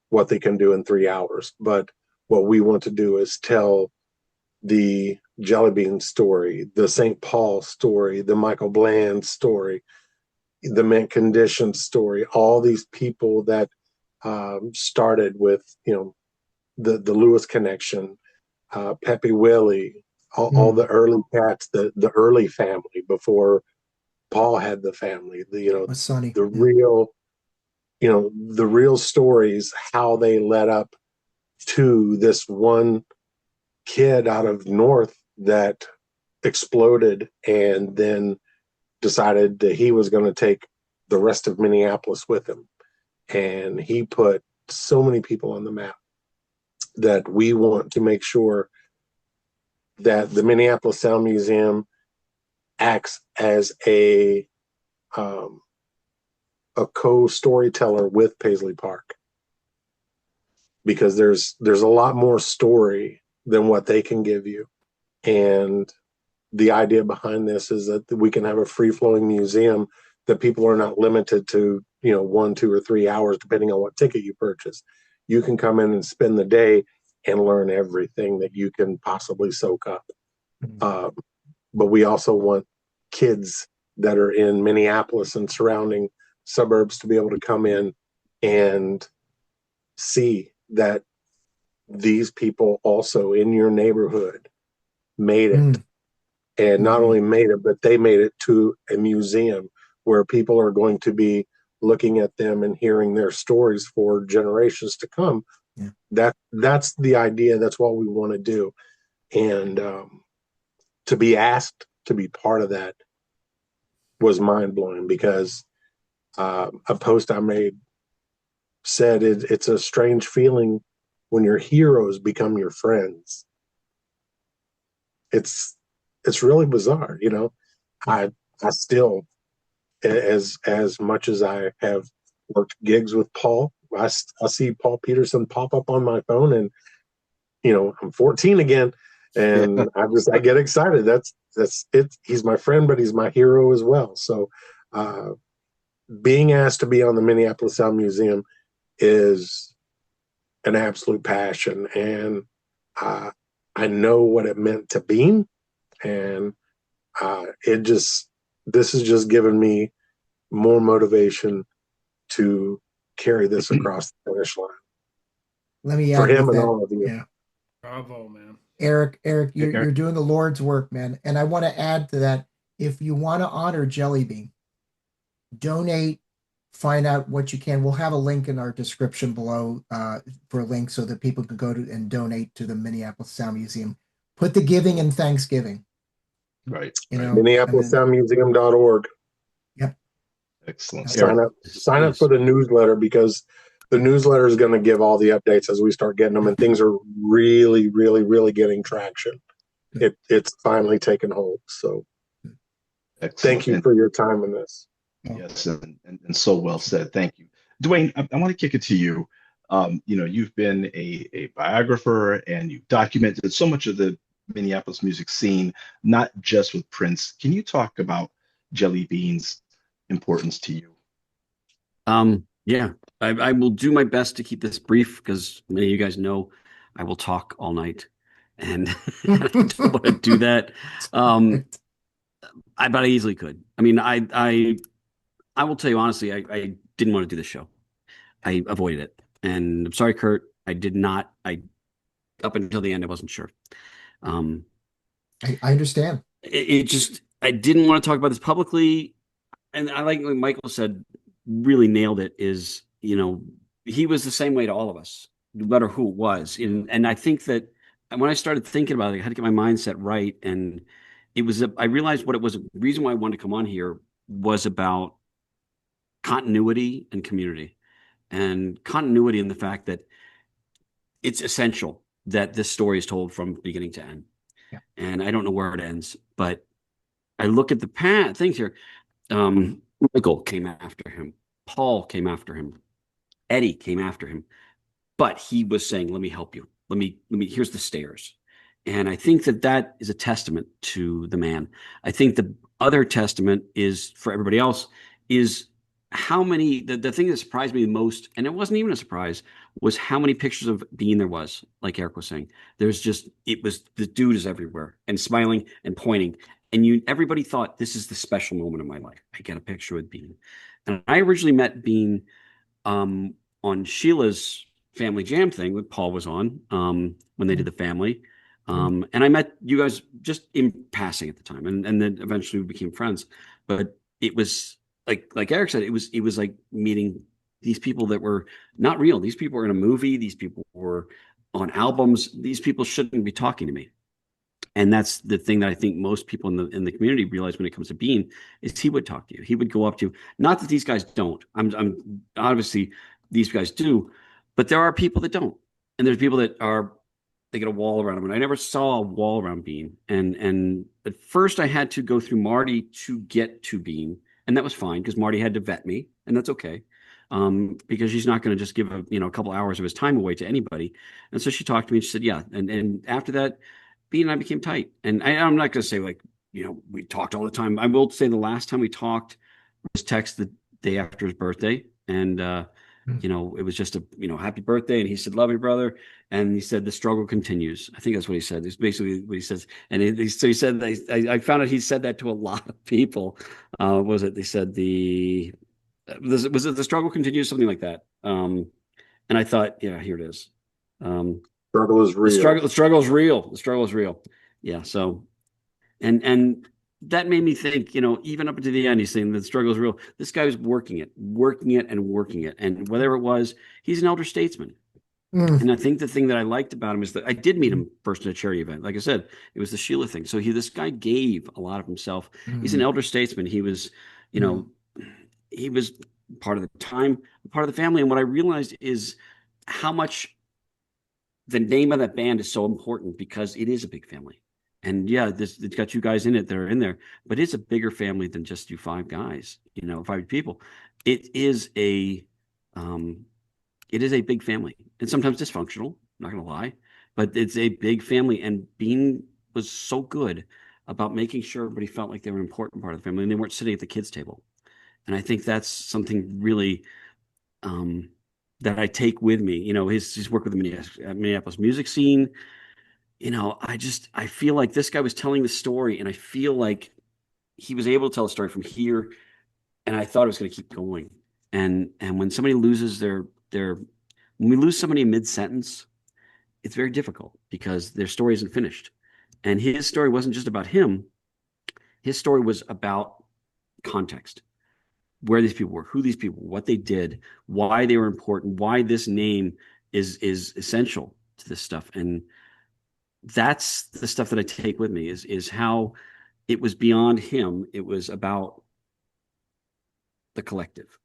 what they can do in 3 hours. But what we want to do is tell the Jellybean story, the St. Paul story, the Michael Bland story, the Mint Condition story, all these people that started with, the Lewis connection, Pepe Willie, all the early cats, the early family before Paul had the family, Sonny. the real stories, how they led up to this one kid out of North that exploded and then decided that he was going to take the rest of Minneapolis with him. And he put so many people on the map that we want to make sure that the Minneapolis Sound Museum acts as a co-storyteller with Paisley Park, because there's a lot more story than what they can give you. And the idea behind this is that we can have a free-flowing museum that people are not limited to, 1, 2, or 3 hours, depending on what ticket you purchase. You can come in and spend the day and learn everything that you can possibly soak up. But we also want kids that are in Minneapolis and surrounding suburbs to be able to come in and see that these people also in your neighborhood made it. And not only made it, but they made it to a museum where people are going to be looking at them and hearing their stories for generations to come. Yeah. That's the idea. That's what we want to do. And to be asked to be part of that was mind-blowing, because a post I made said it's a strange feeling when your heroes become your friends. It's really bizarre, I still, as much as I have worked gigs with Paul, I see Paul Peterson pop up on my phone, and I'm 14 again, and I get excited. That's it. He's my friend, but he's my hero as well. So being asked to be on the Minneapolis Sound Museum is an absolute passion, and I know what it meant to Bean, and this has just given me more motivation to carry this across the finish line. Let me for add him with and that. all of you. Yeah. Bravo, man. Eric, you're doing the Lord's work, man. And I want to add to that, if you want to honor Jellybean, donate, find out what you can. We'll have a link in our description below for a link so that people can go to and donate to the Minneapolis Sound Museum. Put the giving in Thanksgiving. Right. MinneapolisSoundMuseum.org. Yep. Excellent. Sign up for the newsletter, because the newsletter is going to give all the updates as we start getting them, and things are really, really, really getting traction. It's finally taken hold. So thank you for your time in this. Yes, and so well said. Thank you. Dwayne, I want to kick it to you. You've been a biographer, and you've documented so much of the Minneapolis music scene, not just with Prince. Can you talk about Jellybean's importance to you? Yeah, I will do my best to keep this brief because many of you guys know I will talk all night, and I don't want to do that. But I easily could. I mean, I will tell you honestly, I didn't want to do this show. I avoided it, and I'm sorry, Kurt. I did not. I up until the end, I wasn't sure. I understand. It just I didn't want to talk about this publicly, and I like Michael said, really nailed it. Is he was the same way to all of us, no matter who it was, and I think that when I started thinking about it, I had to get my mindset right, and I realized what it was. The reason why I wanted to come on here was about continuity and community, and continuity in the fact that it's essential that this story is told from beginning to end. Yeah. And I don't know where it ends, but I look at the things here. Michael came after him. Paul came after him. Eddie came after him. But he was saying, let me help you. Here's the stairs. And I think that is a testament to the man. I think the other testament is for everybody else is how many, the thing that surprised me the most, and it wasn't even a surprise, was how many pictures of Bean there was, like Eric was saying. The dude is everywhere and smiling and pointing. And everybody thought this is the special moment of my life. I get a picture with Bean. And I originally met Bean on Sheila's Family Jam thing that Paul was on when they did the family. And I met you guys just in passing at the time. And then eventually we became friends. But it was like Eric said, it was like meeting these people that were not real. These people were in a movie. These people were on albums. These people shouldn't be talking to me. And that's the thing that I think most people in the community realize when it comes to Bean is he would talk to you. He would go up to you. Not that these guys don't. I'm obviously these guys do, but there are people that don't. And there's people that they get a wall around them. And I never saw a wall around Bean. And at first I had to go through Marty to get to Bean. And that was fine because Marty had to vet me, and that's okay. Because she's not going to just give a couple hours of his time away to anybody. And so she talked to me and she said, yeah. And after that, Bean and I became tight. And I'm not going to say we talked all the time. I will say the last time we talked was text the day after his birthday. And, it was just happy birthday. And he said, love you, brother. And he said, the struggle continues. I think that's what he said. It's basically what he says. And so he said, I found out he said that to a lot of people. They said was it the struggle continues, something like that. And I thought, yeah, here it is. Struggle is real. The struggle is real. The struggle is real. Yeah. So, and that made me think, even up until the end, he's saying the struggle is real. This guy was working it. And whatever it was, he's an elder statesman. And I think the thing that I liked about him is that I did meet him first at a charity event. Like I said, it was the Sheila thing. So this guy gave a lot of himself. He's an elder statesman. He was, he was part of the time, part of the family. And what I realized is how much the name of that band is so important because it is a big family. And yeah, it's got you guys in it that are in there, but it's a bigger family than just you five guys, 5 people. It is a big family and sometimes dysfunctional, not going to lie, but it's a big family. And Bean was so good about making sure everybody felt like they were an important part of the family and they weren't sitting at the kids' table. And I think that's something really that I take with me. His work with the Minneapolis music scene. I feel like this guy was telling the story, and I feel like he was able to tell a story from here, and I thought it was going to keep going. And when somebody loses when we lose somebody in mid-sentence, it's very difficult because their story isn't finished. And his story wasn't just about him. His story was about context. Where these people were, who these people were, what they did, why they were important, why this name is essential to this stuff. And that's the stuff that I take with me is how it was beyond him. It was about the collective.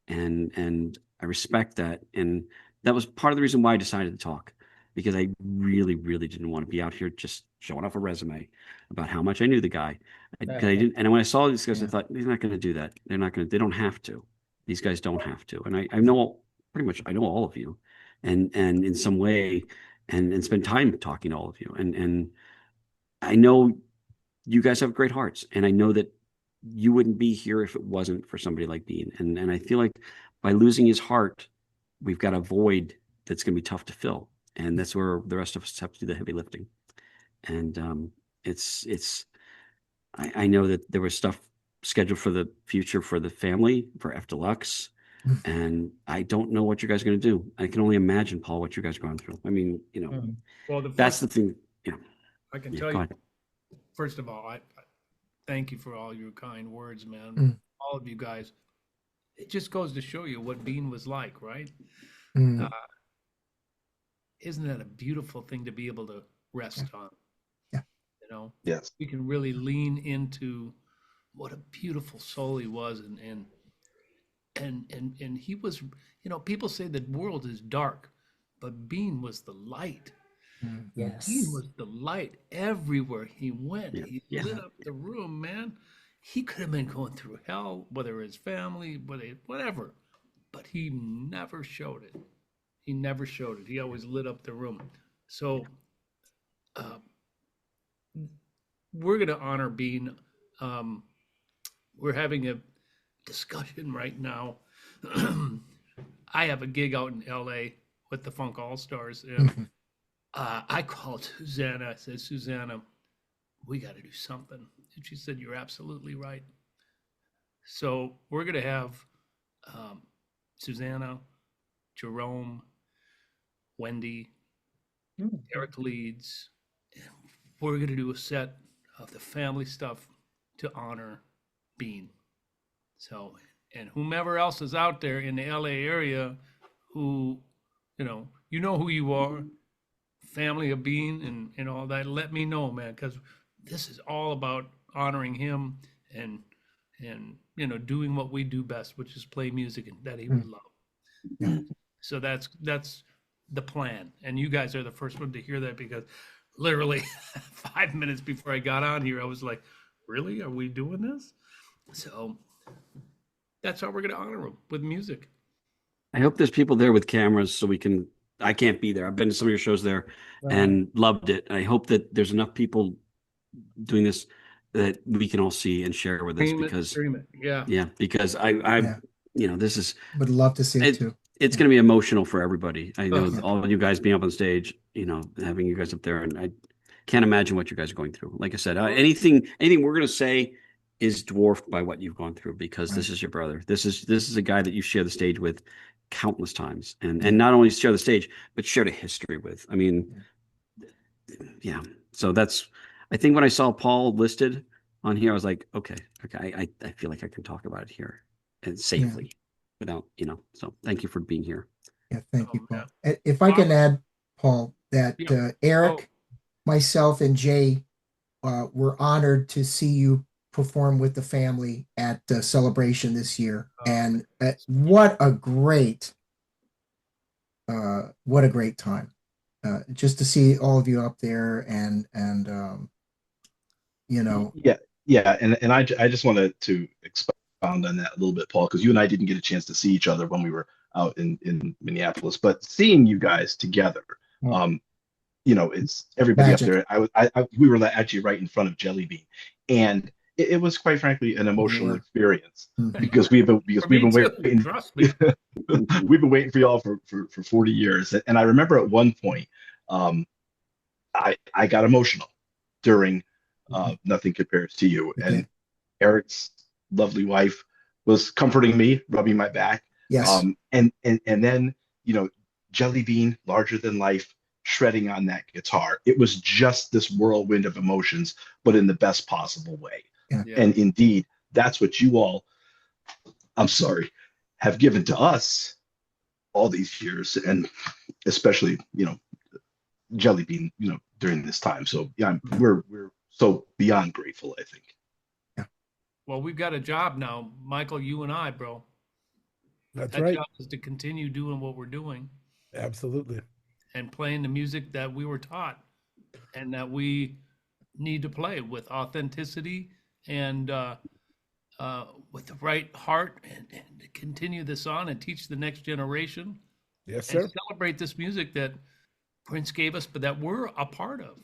And I respect that. And that was part of the reason why I decided to talk, because I really, really didn't want to be out here just showing off a resume about how much I knew the guy. I didn't. And when I saw these guys, I thought, he's not going to do that. They're not going to, they don't have to. These guys don't have to. And I know pretty much, I know all of you and in some way and spend time talking to all of you. And I know you guys have great hearts. And I know that you wouldn't be here if it wasn't for somebody like Bean. And I feel like by losing his heart, we've got a void that's going to be tough to fill. And that's where the rest of us have to do the heavy lifting. And I know that there was stuff scheduled for the future for the family, for F Deluxe. And I don't know what you guys are going to do. I can only imagine, Paul, what you guys are going through. I mean, Well, that's the thing. I can Yeah, tell go you, ahead. first of all, I thank you for all your kind words, man. All of you guys. It just goes to show you what Bean was like, right? Isn't that a beautiful thing to be able to rest on? Yeah. You know? Yes. We can really lean into what a beautiful soul he was, and he was, people say the world is dark, but Bean was the light. Yes. Bean was the light everywhere he went. Yeah. He Yeah. lit up the room, man. He could have been going through hell, whether his family, whatever, but he never showed it. He never showed it. He always lit up the room. So we're going to honor Bean. We're having a discussion right now. I have a gig out in LA with the Funk All Stars, and I called Susanna. I said, Susanna, we got to do something. And she said, you're absolutely right. So we're going to have Susanna, Jerome, Wendy, Eric Leeds. We're going to do a set of the family stuff to honor Bean. So, and whomever else is out there in the LA area who, you know who you are, family of Bean and all that, let me know, man, because this is all about honoring him and doing what we do best, which is play music and that he would love. Yeah. So that's the plan. And you guys are the first one to hear that, because literally 5 minutes before I got on here, I was like, really? Are we doing this? So that's how we're going to honor him, with music. I hope there's people there with cameras so I can't be there. I've been to some of your shows there and loved it. I hope that there's enough people doing this that we can all see and share with us, because because this is, would love to see it too. It's going to be emotional for everybody. I know all of you guys being up on stage, having you guys up there, and I can't imagine what you guys are going through. Like I said, anything we're going to say is dwarfed by what you've gone through, because this is your brother. This is a guy that you share the stage with countless times, and not only share the stage, but share a history with. I mean, so that's, I think when I saw Paul listed on here, I was like, okay, I feel like I can talk about it here and safely without, so thank you for being here. Yeah, thank you, Paul. If I can add, Paul, that Eric, myself, and Jay were honored to see you perform with the family at Celebration this year. And what a great time. Just to see all of you up there and and I just wanted to expound on that a little bit, Paul, because you and I didn't get a chance to see each other when we were out in Minneapolis, but seeing you guys together, it's everybody Magic. up there. We were actually right in front of Jellybean, and it was quite frankly an emotional experience, because we've been waiting. Trust me. We've been waiting for y'all for 40 years. And I remember at one point, I got emotional during Nothing Compares to You. And Eric's lovely wife was comforting me, rubbing my back. Yes. And then, Jellybean, larger than life, shredding on that guitar. It was just this whirlwind of emotions, but in the best possible way. Yeah. And indeed, that's what you all, have given to us all these years, and especially, Jellybean, during this time. So we're so beyond grateful, I think. Yeah. Well, we've got a job now, Michael, you and I, bro. That right. Job is to continue doing what we're doing. Absolutely. And playing the music that we were taught and that we need to play with authenticity and with the right heart, and to continue this on and teach the next generation. Yes, sir. And celebrate this music that Prince gave us, but that we're a part of.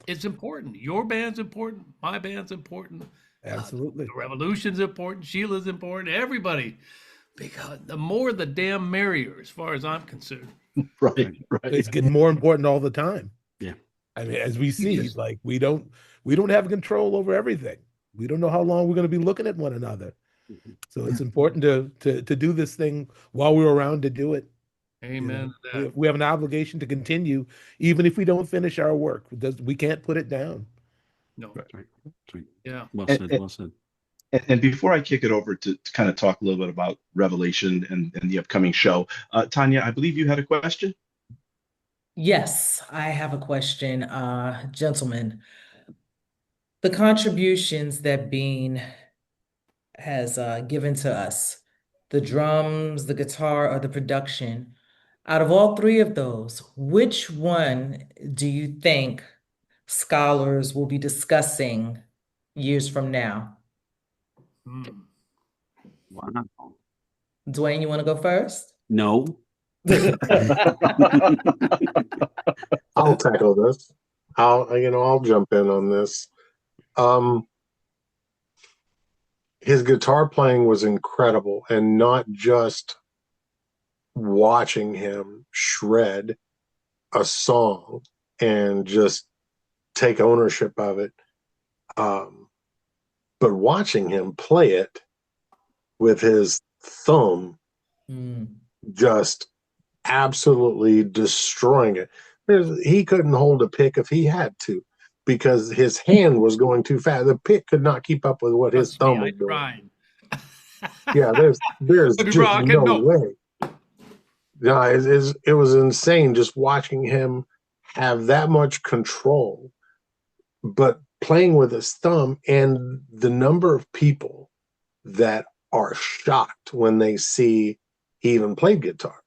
It's important. Your band's important. My band's important. Absolutely. The Revolution's important. Sheila's important. Everybody. because the more the damn merrier, as far as I'm concerned. Right. It's getting more important all the time. Yeah. I mean, as we see, like we don't have control over everything. We don't know how long we're going to be looking at one another. So it's important to do this thing while we're around to do it. Amen. You know, we have an obligation to continue, even if we don't finish our work. We can't put it down. No. Right. Yeah. Well said. Well said. And before I kick it over to kind of talk a little bit about Revelation and the upcoming show, Tanya, I believe you had a question. Yes, I have a question, gentlemen. The contributions that Bean has given to us, the drums, the guitar, or the production, out of all three of those, which one do you think scholars will be discussing years from now? Wow. Dwayne, you want to go first? No. I'll tackle this. I'll jump in on this. His guitar playing was incredible, and not just watching him shred a song and just take ownership of it, but watching him play it with his thumb, just absolutely destroying it. He couldn't hold a pick if he had to, because his hand was going too fast. The pick could not keep up with what his thumb was doing. Yeah, there's just no way. No, it was insane just watching him have that much control, but playing with his thumb, and the number of people that are shocked when they see he even played guitar.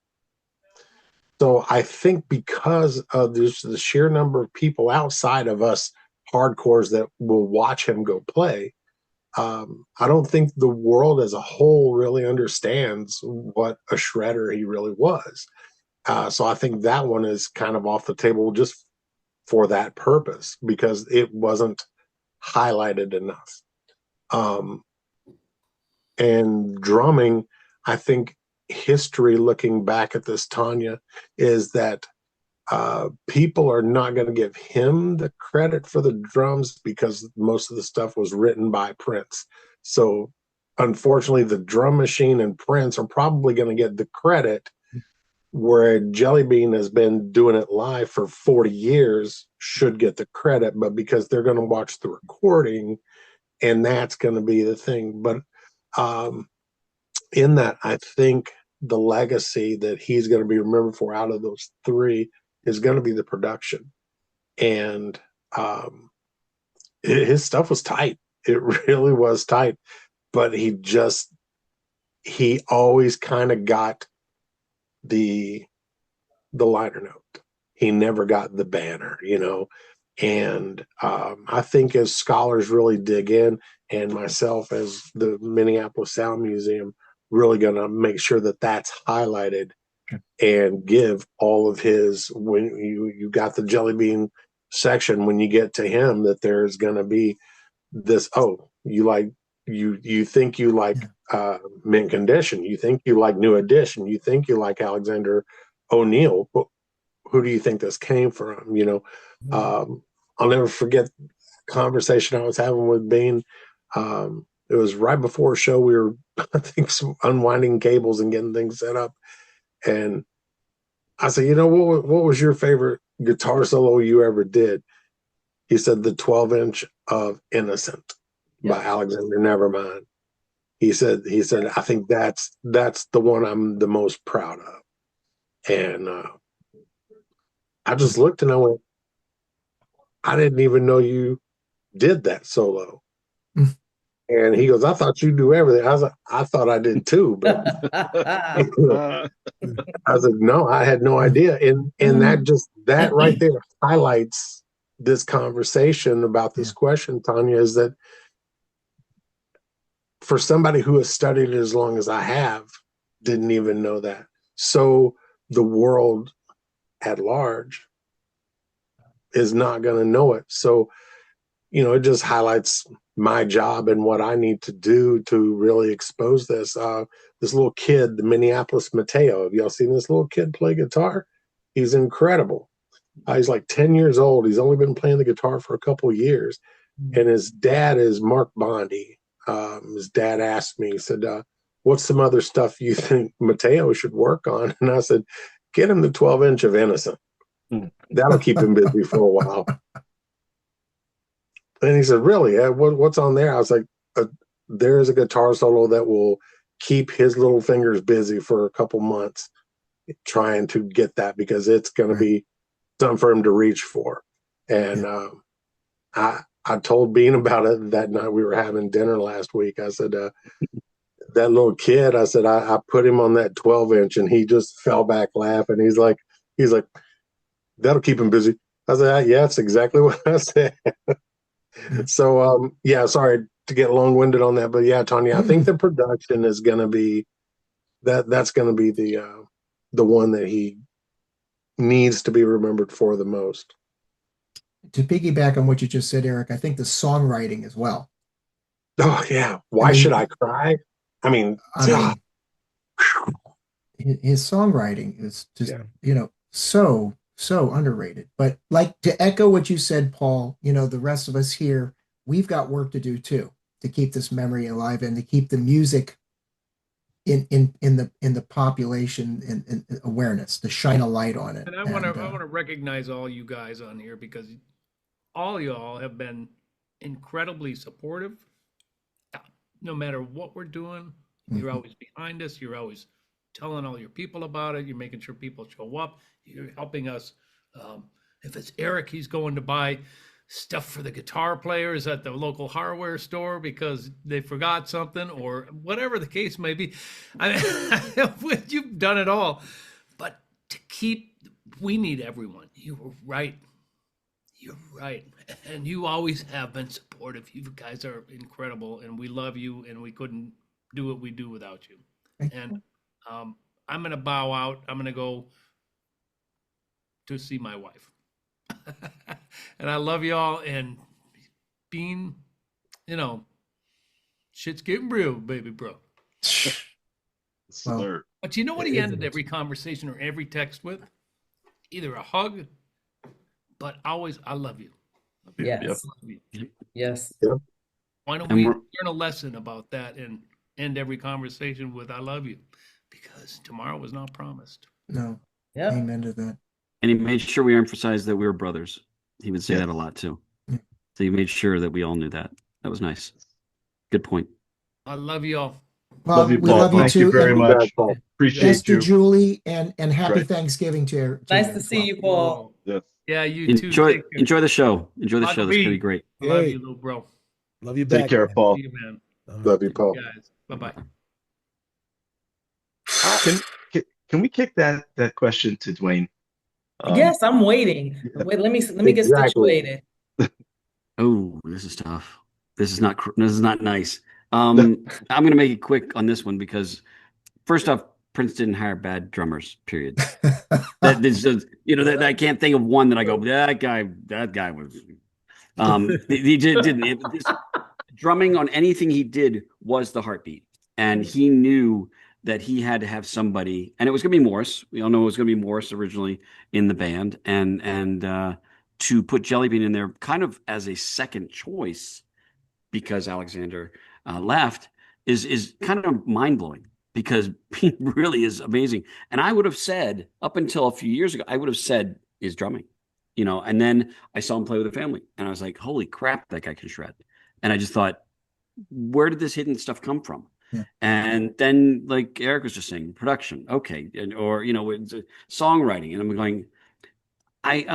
So I think because of this, the sheer number of people outside of us hardcores that will watch him go play, I don't think the world as a whole really understands what a shredder he really was. So I think that one is kind of off the table just for that purpose, because it wasn't highlighted enough. And drumming, I think history looking back at this, Tanya, is that people are not going to give him the credit for the drums because most of the stuff was written by Prince. So unfortunately, the drum machine and Prince are probably going to get the credit, where Jellybean has been doing it live for 40 years, should get the credit, but because they're going to watch the recording, and that's going to be the thing. But in that, I think the legacy that he's going to be remembered for out of those three is going to be the production. And his stuff was tight. It really was tight, but he always kind of got the liner note. He never got the banner, and I think as scholars really dig in, and myself as the Minneapolis Sound Museum, really going to make sure that that's highlighted and give all of his, when you got the Jellybean section, when you get to him, that there's going to be this, you think you like Mint Condition, you think you like New Edition, you think you like Alexander O'Neill, but who do you think this came from? I'll never forget the conversation I was having with Bean. It was right before a show. We were, I think, unwinding cables and getting things set up. And I said, what was your favorite guitar solo you ever did? He said the 12-inch of Innocent by Alexander Nevermind. He said, I think that's the one I'm the most proud of. And I just looked and I went, I didn't even know you did that solo. And he goes, I thought you do everything. I was like, I thought I did too, but I said, no, I had no idea. And that right there highlights this conversation about this question, Tanya, is that for somebody who has studied it as long as I have, didn't even know that. So the world at large is not going to know it. So, it just highlights my job and what I need to do to really expose this. This little kid, the Minneapolis Mateo. Have y'all seen this little kid play guitar? He's incredible. He's like 10 years old. He's only been playing the guitar for a couple of years. And his dad is Mark Bondi. His dad asked me, he said, what's some other stuff you think Mateo should work on? And I said, get him the 12-inch of Innocent. That'll keep him busy for a while. And he said, really? What's on there? I was like, there's a guitar solo that will keep his little fingers busy for a couple months trying to get that, because it's going to be something for him to reach for. And I told Bean about it that night we were having dinner last week. I said, that little kid, I said, I put him on that 12-inch and he just fell back laughing. He's like, that'll keep him busy. I said, yeah, that's exactly what I said. So, sorry to get long-winded on that, but yeah, Tanya, I think the production is going to be that's going to be the one that he needs to be remembered for the most. To piggyback on what you just said, Eric, I think the songwriting as well. Oh yeah. Why should I cry? I mean, his songwriting is just, so underrated. But like, to echo what you said, Paul, the rest of us here, we've got work to do too, to keep this memory alive and to keep the music in the population and awareness, to shine a light on it. And I want to recognize all you guys on here, because all y'all have been incredibly supportive. No matter what we're doing, you're always behind us. You're always telling all your people about it. You're making sure people show up. You're helping us. If it's Eric, he's going to buy stuff for the guitar players at the local hardware store because they forgot something, or whatever the case may be. You've done it all. But we need everyone. You were right. You're right. And you always have been supportive. You guys are incredible, and we love you, and we couldn't do what we do without you. And I'm going to bow out. I'm going to go to see my wife. And I love y'all. And Bean, shit's getting real, baby bro. Well, but you know what he ended every conversation or every text with? Either a hug, but always, I love you. Yes. Yes. Why don't we learn a lesson about that and end every conversation with I love you? Because tomorrow was not promised. No. Yep. Amen to that. And he made sure we emphasized that we were brothers. He would say that a lot too. So he made sure that we all knew that. That was nice. Good point. I love you all. Well, love you, we Paul. love you Thank too. you very much. Appreciate Best to you. Julie, and happy Thanksgiving to her. Nice to see you, Paul. Yes. Yeah, you too. Enjoy the show. Enjoy the show. That's going to be great. I love you, little bro. Love you back. Take care, Paul. See you, man. Love you, Paul. Guys, bye-bye. Can we kick that question to Dwayne? Yes, I'm waiting. Wait, let me get situated. Oh, this is tough. This is not nice. I'm going to make it quick on this one because, first off, Prince didn't hire bad drummers. Period. I can't think of one that I go, that guy was. He didn't. Drumming on anything he did was the heartbeat, and he knew that he had to have somebody, and it was going to be Morris. We all know it was going to be Morris originally in the band, and to put Jellybean in there kind of as a second choice because Alexander left is kind of mind-blowing, because he really is amazing. And I would have said, up until a few years ago, I would have said is drumming, and then I saw him play with the family and I was like, holy crap, that guy can shred. And I just thought, where did this hidden stuff come from? Yeah. And then, like Eric was just saying, production, okay, or it's songwriting, and I'm going.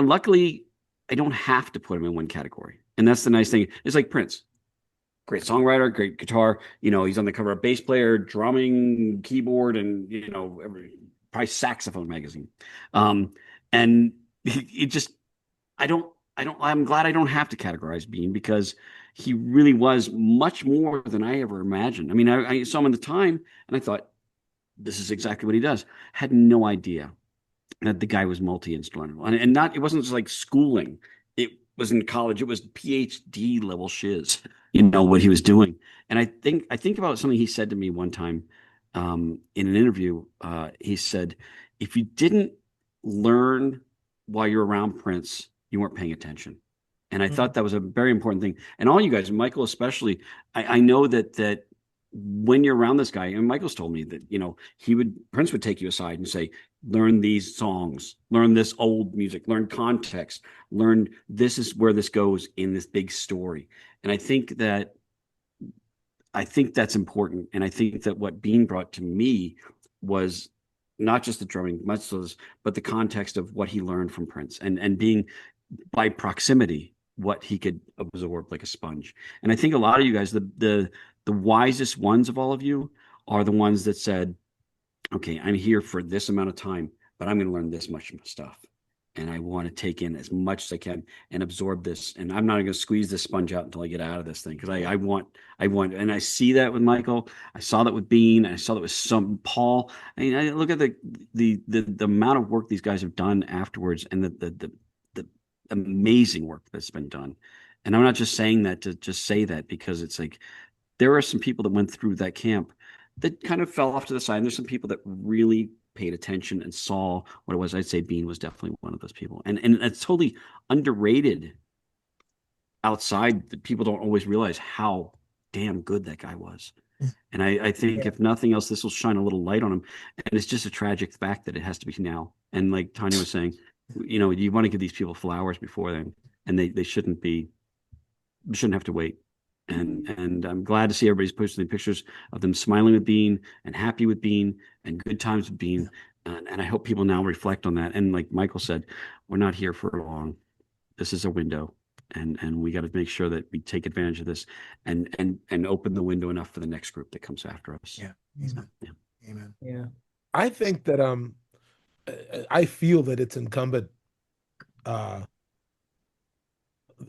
Luckily, I don't have to put him in one category, and that's the nice thing. It's like Prince, great songwriter, great guitar. He's on the cover of Bass Player, drumming, keyboard, and probably Saxophone magazine. And it just, I'm glad I don't have to categorize Bean, because he really was much more than I ever imagined. I mean, I saw him at the time and I thought, this is exactly what he does. Had no idea that the guy was multi-instrumental, and it wasn't just like schooling. It was in college. It was PhD level shiz, what he was doing. And I think about something he said to me one time in an interview. He said, if you didn't learn while you're around Prince, you weren't paying attention. And I thought that was a very important thing. And all you guys, Michael especially, I know that when you're around this guy, and Michael's told me that, Prince would take you aside and say, learn these songs, learn this old music, learn context, learn this is where this goes in this big story. And I think that's important. And I think that what Bean brought to me was not just the drumming, but the context of what he learned from Prince and being by proximity, what he could absorb like a sponge. And I think a lot of you guys, the wisest ones of all of you are the ones that said, okay, I'm here for this amount of time, but I'm going to learn this much stuff. And I want to take in as much as I can and absorb this. And I'm not going to squeeze this sponge out until I get out of this thing. Cause I want, and I see that with Michael. I saw that with Bean. I saw that with Paul. I mean, I look at the amount of work these guys have done afterwards and the amazing work that's been done. And I'm not just saying that to just say that, because it's like, there are some people that went through that camp that kind of fell off to the side. And there's some people that really paid attention and saw what it was. I'd say Bean was definitely one of those people. And it's totally underrated outside. That people don't always realize how damn good that guy was. And I think if nothing else, this will shine a little light on him. And it's just a tragic fact that it has to be now. And like Tanya was saying, you want to give these people flowers before then, and they shouldn't have to wait. And I'm glad to see everybody's posting the pictures of them smiling with Bean and happy with Bean and good times with Bean. And I hope people now reflect on that. And like Michael said, we're not here for long. This is a window, and we got to make sure that we take advantage of this and open the window enough for the next group that comes after us. Yeah. Amen. Yeah. Amen. Yeah. I think that I feel that it's incumbent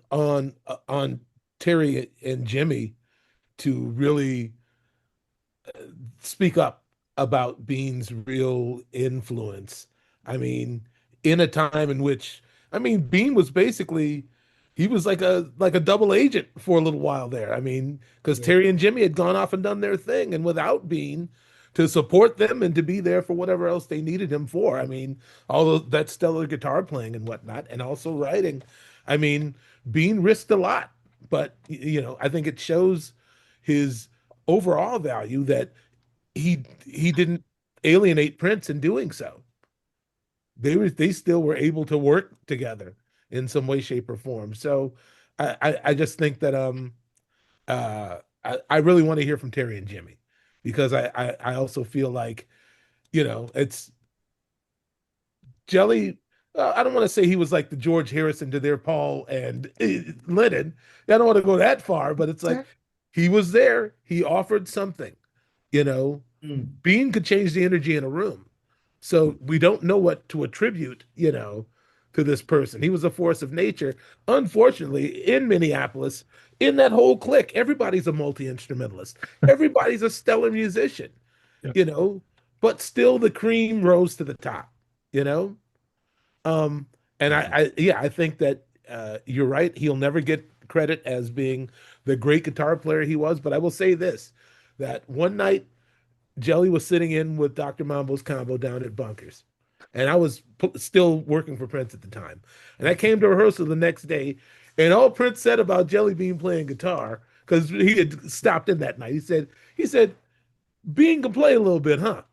on Terry and Jimmy to really speak up about Bean's real influence. I mean, in a time in which, Bean was basically, he was like a double agent for a little while there. I mean, because Terry and Jimmy had gone off and done their thing, and without Bean to support them and to be there for whatever else they needed him for. I mean, all that stellar guitar playing and whatnot, and also writing. I mean, Bean risked a lot. But, I think it shows his overall value that he didn't alienate Prince in doing so. They still were able to work together in some way, shape, or form. So I just think that I really want to hear from Terry and Jimmy, because I also feel like, it's Jelly. I don't want to say he was like the George Harrison to their Paul and Lennon. I don't want to go that far, but it's like he was there. He offered something, Bean could change the energy in a room. So we don't know what to attribute, to this person. He was a force of nature. Unfortunately, in Minneapolis, in that whole clique, everybody's a multi-instrumentalist. Everybody's a stellar musician, but still the cream rose to the top, And I think that you're right. He'll never get credit as being the great guitar player he was. But I will say this, that one night Jelly was sitting in with Dr. Mambo's combo down at Bunkers. And I was still working for Prince at the time. And I came to rehearsal the next day, and all Prince said about Jellybean playing guitar, because he had stopped in that night, he said, Bean can play a little bit, huh?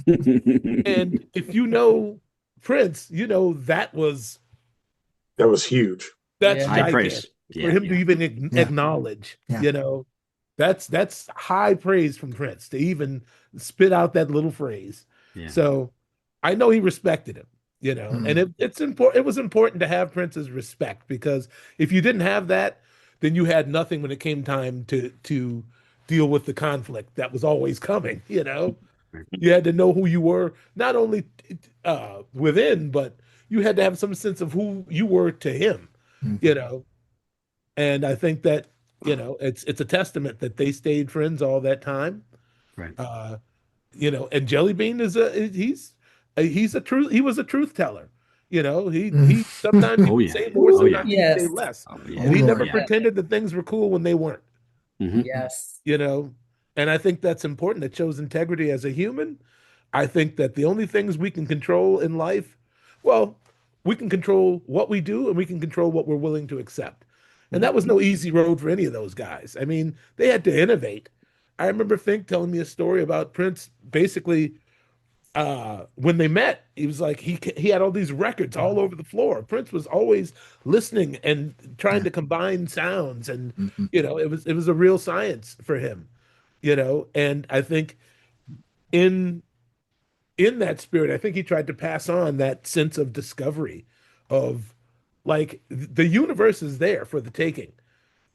And if you know Prince, that was huge. That's high praise for him to even acknowledge. That's high praise from Prince to even spit out that little phrase. So I know he respected him, and it's important. It was important to have Prince's respect, because if you didn't have that, then you had nothing when it came time to deal with the conflict that was always coming. You had to know who you were, not only within, but you had to have some sense of who you were to him, And I think that, it's a testament that they stayed friends all that time. Right. And Jellybean he was a truth teller. He sometimes he would say more, sometimes he'd say less. And he never pretended that things were cool when they weren't. Mhm. Yes. you know, and I think that's important. It shows integrity as a human. I think that the only things we can control in life, well, we can control what we do and we can control what we're willing to accept. And that was no easy road for any of those guys. I mean, they had to innovate. I remember Fink telling me a story about Prince basically when they met, he was like he had all these records all over the floor. Prince was always listening and trying to combine sounds, and Mhm. it was a real science for him, and I think in in that spirit, I think he tried to pass on that sense of discovery of like the universe is there for the taking.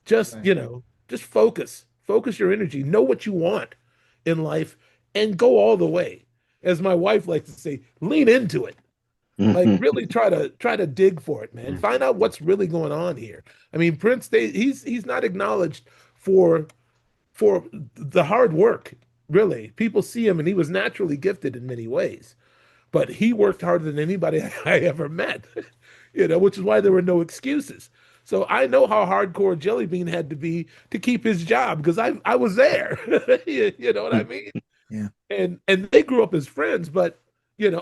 Just, Right. just focus your energy, know what you want in life and go all the way. As my wife likes to say, lean into it. Like really try to dig for it, man. Yeah. Find out what's really going on here. I mean, Prince, he's not acknowledged for for the hard work, really. People see him and he was naturally gifted in many ways, but he worked harder than anybody I ever met, which is why there were no excuses. So I know how hardcore Jellybean had to be to keep his job because I was there. You know what I mean? Yeah. And they grew up as friends, but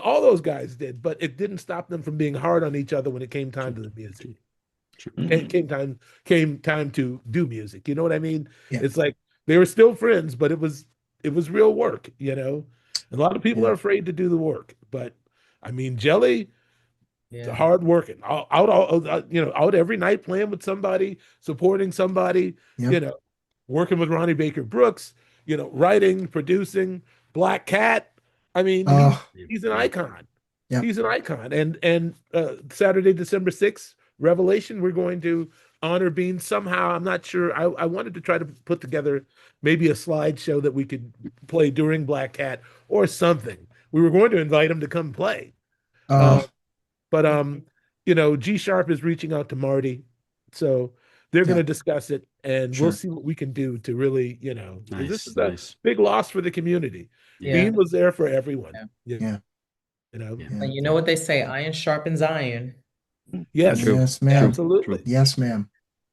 all those guys did, but it didn't stop them from being hard on each other when it came time to the music. It came time to do music. You know what I mean? Yeah. It's like they were still friends, but it was real work, And a lot of people Yeah. are afraid to do the work, but I mean, Jelly, Yeah. hard working, out every night playing with somebody, supporting somebody, Yep. working with Ronnie Baker Brooks, writing, producing, Black Cat. I mean, Oh, he's an icon. Yep. He's an icon. And Saturday, December 6th, Revelation, we're going to honor Bean somehow. I'm not sure. I wanted to try to put together maybe a slideshow that we could play during Black Cat or something. We were going to invite him to come play. oh, But G Sharp is reaching out to Marty, so they're going Yeah. to discuss it, and Sure. we'll see what we can do to really, 'cause this is a Nice. big loss for the community. Yeah. Bean was there for everyone. Yeah. You know. Yeah. And you know what they say, iron sharpens iron. Yes, True. Yes, ma'am. absolutely. Yes, ma'am.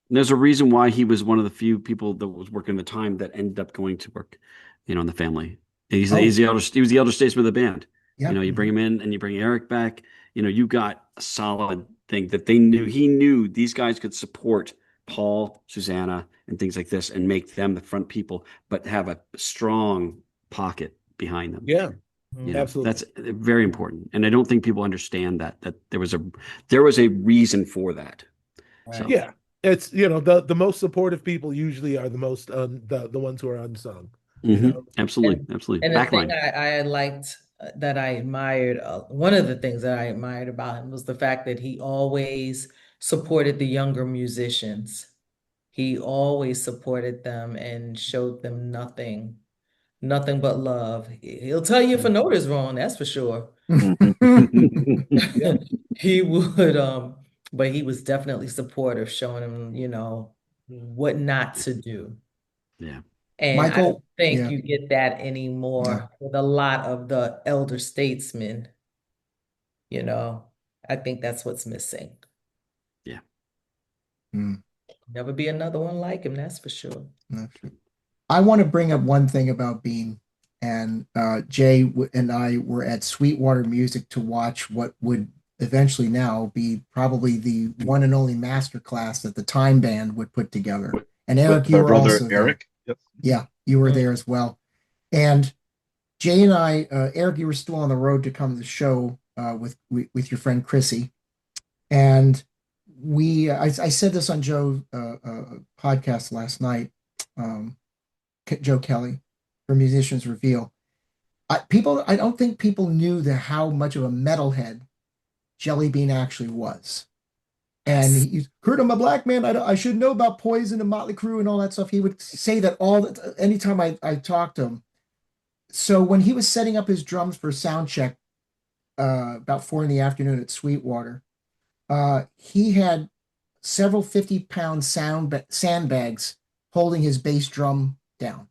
And there's a reason why he was one of the few people that was working at the time that ended up going to work, in the family. He's Oh. he was the elder statesman of the band. Yeah. You bring him in and you bring Eric back. You got a solid thing that they knew. He knew these guys could support Paul, Susanna, and things like this, and make them the front people, but have a strong pocket behind them. Yeah, Mhm. absolutely. That's very important, and I don't think people understand that there was a reason for that. So, Yeah, it's the most supportive people usually are the most the ones who are unsung. absolutely. And the thing Backline. I liked that I admired, one of the things that I admired about him was the fact that he always supported the younger musicians. He always supported them and showed them nothing but love. He'll tell you if a note is wrong, that's for sure. Yeah. He would, but he was definitely supportive, showing him, what not to do. Yeah. And I don't Michael, think yeah. you get that anymore with a lot of the elder statesmen. I think that's what's missing. Yeah. Mm, Never be another one like him, that's for sure. that's true. I want to bring up one thing about Bean. And Jay and I were at Sweetwater Music to watch what would eventually now be probably the one and only master class that the Time Band would put together. And Eric, With you our were brother also there. Eric. Yep. Yeah, you were there as well. And Jay and I, Eric, you were still on the road to come to the show with your friend Chrissy. And I said this on Joe's podcast last night, Joe Kelly, for Musicians Reveal. I don't think people knew how much of a metalhead Jellybean actually was. And he heard I'm a black man. I should know about Poison and Motley Crue and all that stuff. He would say that anytime I talked to him. So when he was setting up his drums for sound check about 4 p.m. at Sweetwater, he had several 50-pound sandbags holding his bass drum down,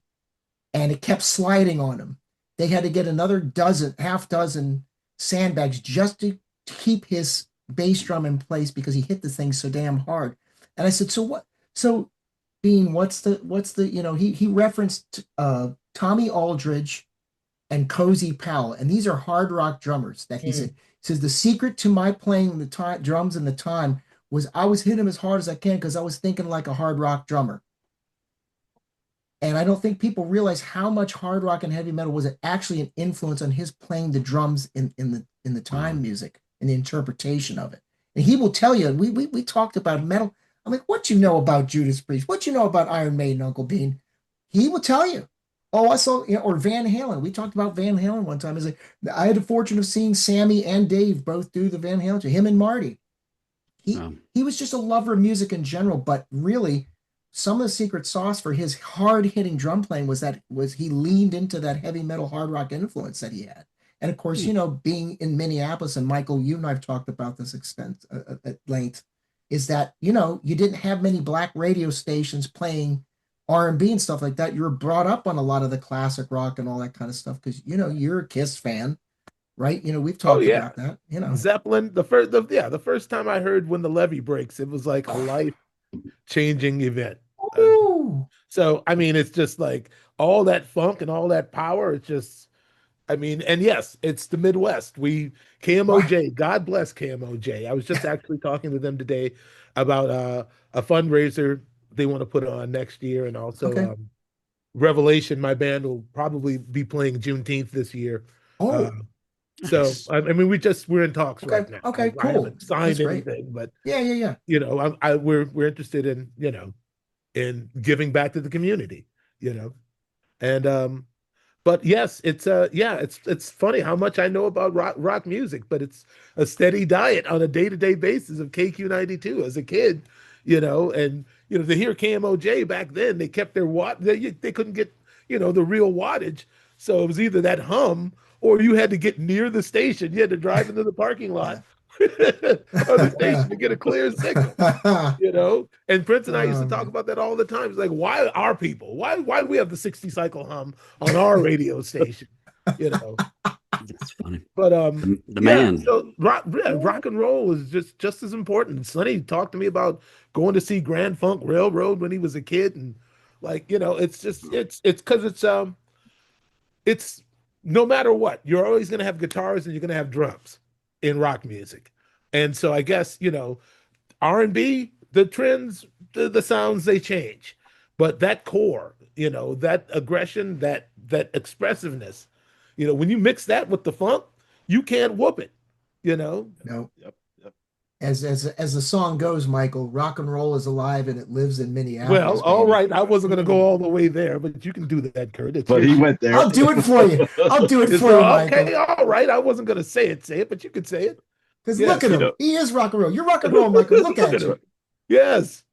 and it kept sliding on him. They had to get another half dozen sandbags just to keep his bass drum in place because he hit the thing so damn hard. And I said, so what? So Bean, what's the he referenced Tommy Aldridge and Cozy Powell, and these are hard rock drummers that he says the secret to my playing the drums in the time was I was hitting him as hard as I can because I was thinking like a hard rock drummer. And I don't think people realize how much hard rock and heavy metal was actually an influence on his playing the drums in the time music and the interpretation of it. And he will tell you, we talked about metal. I'm like, what you know about Judas Priest? What you know about Iron Maiden, Uncle Bean? He will tell you. Oh, I saw, or Van Halen. We talked about Van Halen one time. I had the fortune of seeing Sammy and Dave both do the Van Halen, him and Marty. He was just a lover of music in general, but really, some of the secret sauce for his hard-hitting drum playing was he leaned into that heavy metal hard rock influence that he had. And of course, being in Minneapolis, and Michael, you and I've talked about this at length, is that, you didn't have many black radio stations playing R&B and stuff like that. You were brought up on a lot of the classic rock and all that kind of stuff because, you're a Kiss fan, right? We've talked about that, Zeppelin, the first time I heard When the Levee Breaks, it was like a life-changing event. So, I mean, it's just like all that funk and all that power. It's just, I mean, and yes, it's the Midwest. KMOJ, God bless KMOJ. I was just actually talking to them today about a fundraiser they want to put on next year. And also Revelation, my band, will probably be playing Juneteenth this year. So, nice. I mean, we're in talks right now. Okay, cool. I haven't signed anything, but yeah. We're interested in, in giving back to the community, and but yes, it's funny how much I know about rock music, but it's a steady diet on a day-to-day basis of KQ92 as a kid, and to hear KMOJ back then, they kept their they couldn't get the real wattage, so it was either that hum or you had to get near the station. You had to drive into the parking lot of the station to get a clear signal, And Prince and I used to talk about that all the time. It's like, why our people? Why do we have the 60 cycle hum on our radio station? That's funny. But the man. So rock and roll is just as important. Sonny talked to me about going to see Grand Funk Railroad when he was a kid, and it's because it's no matter what, you're always going to have guitars and you're going to have drums in rock music. And so I guess, R&B, the trends, the sounds, they change. But that core, that aggression, that expressiveness, when you mix that with the funk, you can't whoop it, No. Yep. As the song goes, Michael, rock and roll is alive and it lives in Minneapolis. Well, all right. I wasn't going to go all the way there, but you can do that, Kurt. But he went there. I'll do it for you. I'll do it for you, Michael. Okay, all right. I wasn't going to say it, but you could say it. Because look at him. He is rock and roll. You're rock and roll, Michael. Look at you. Yes.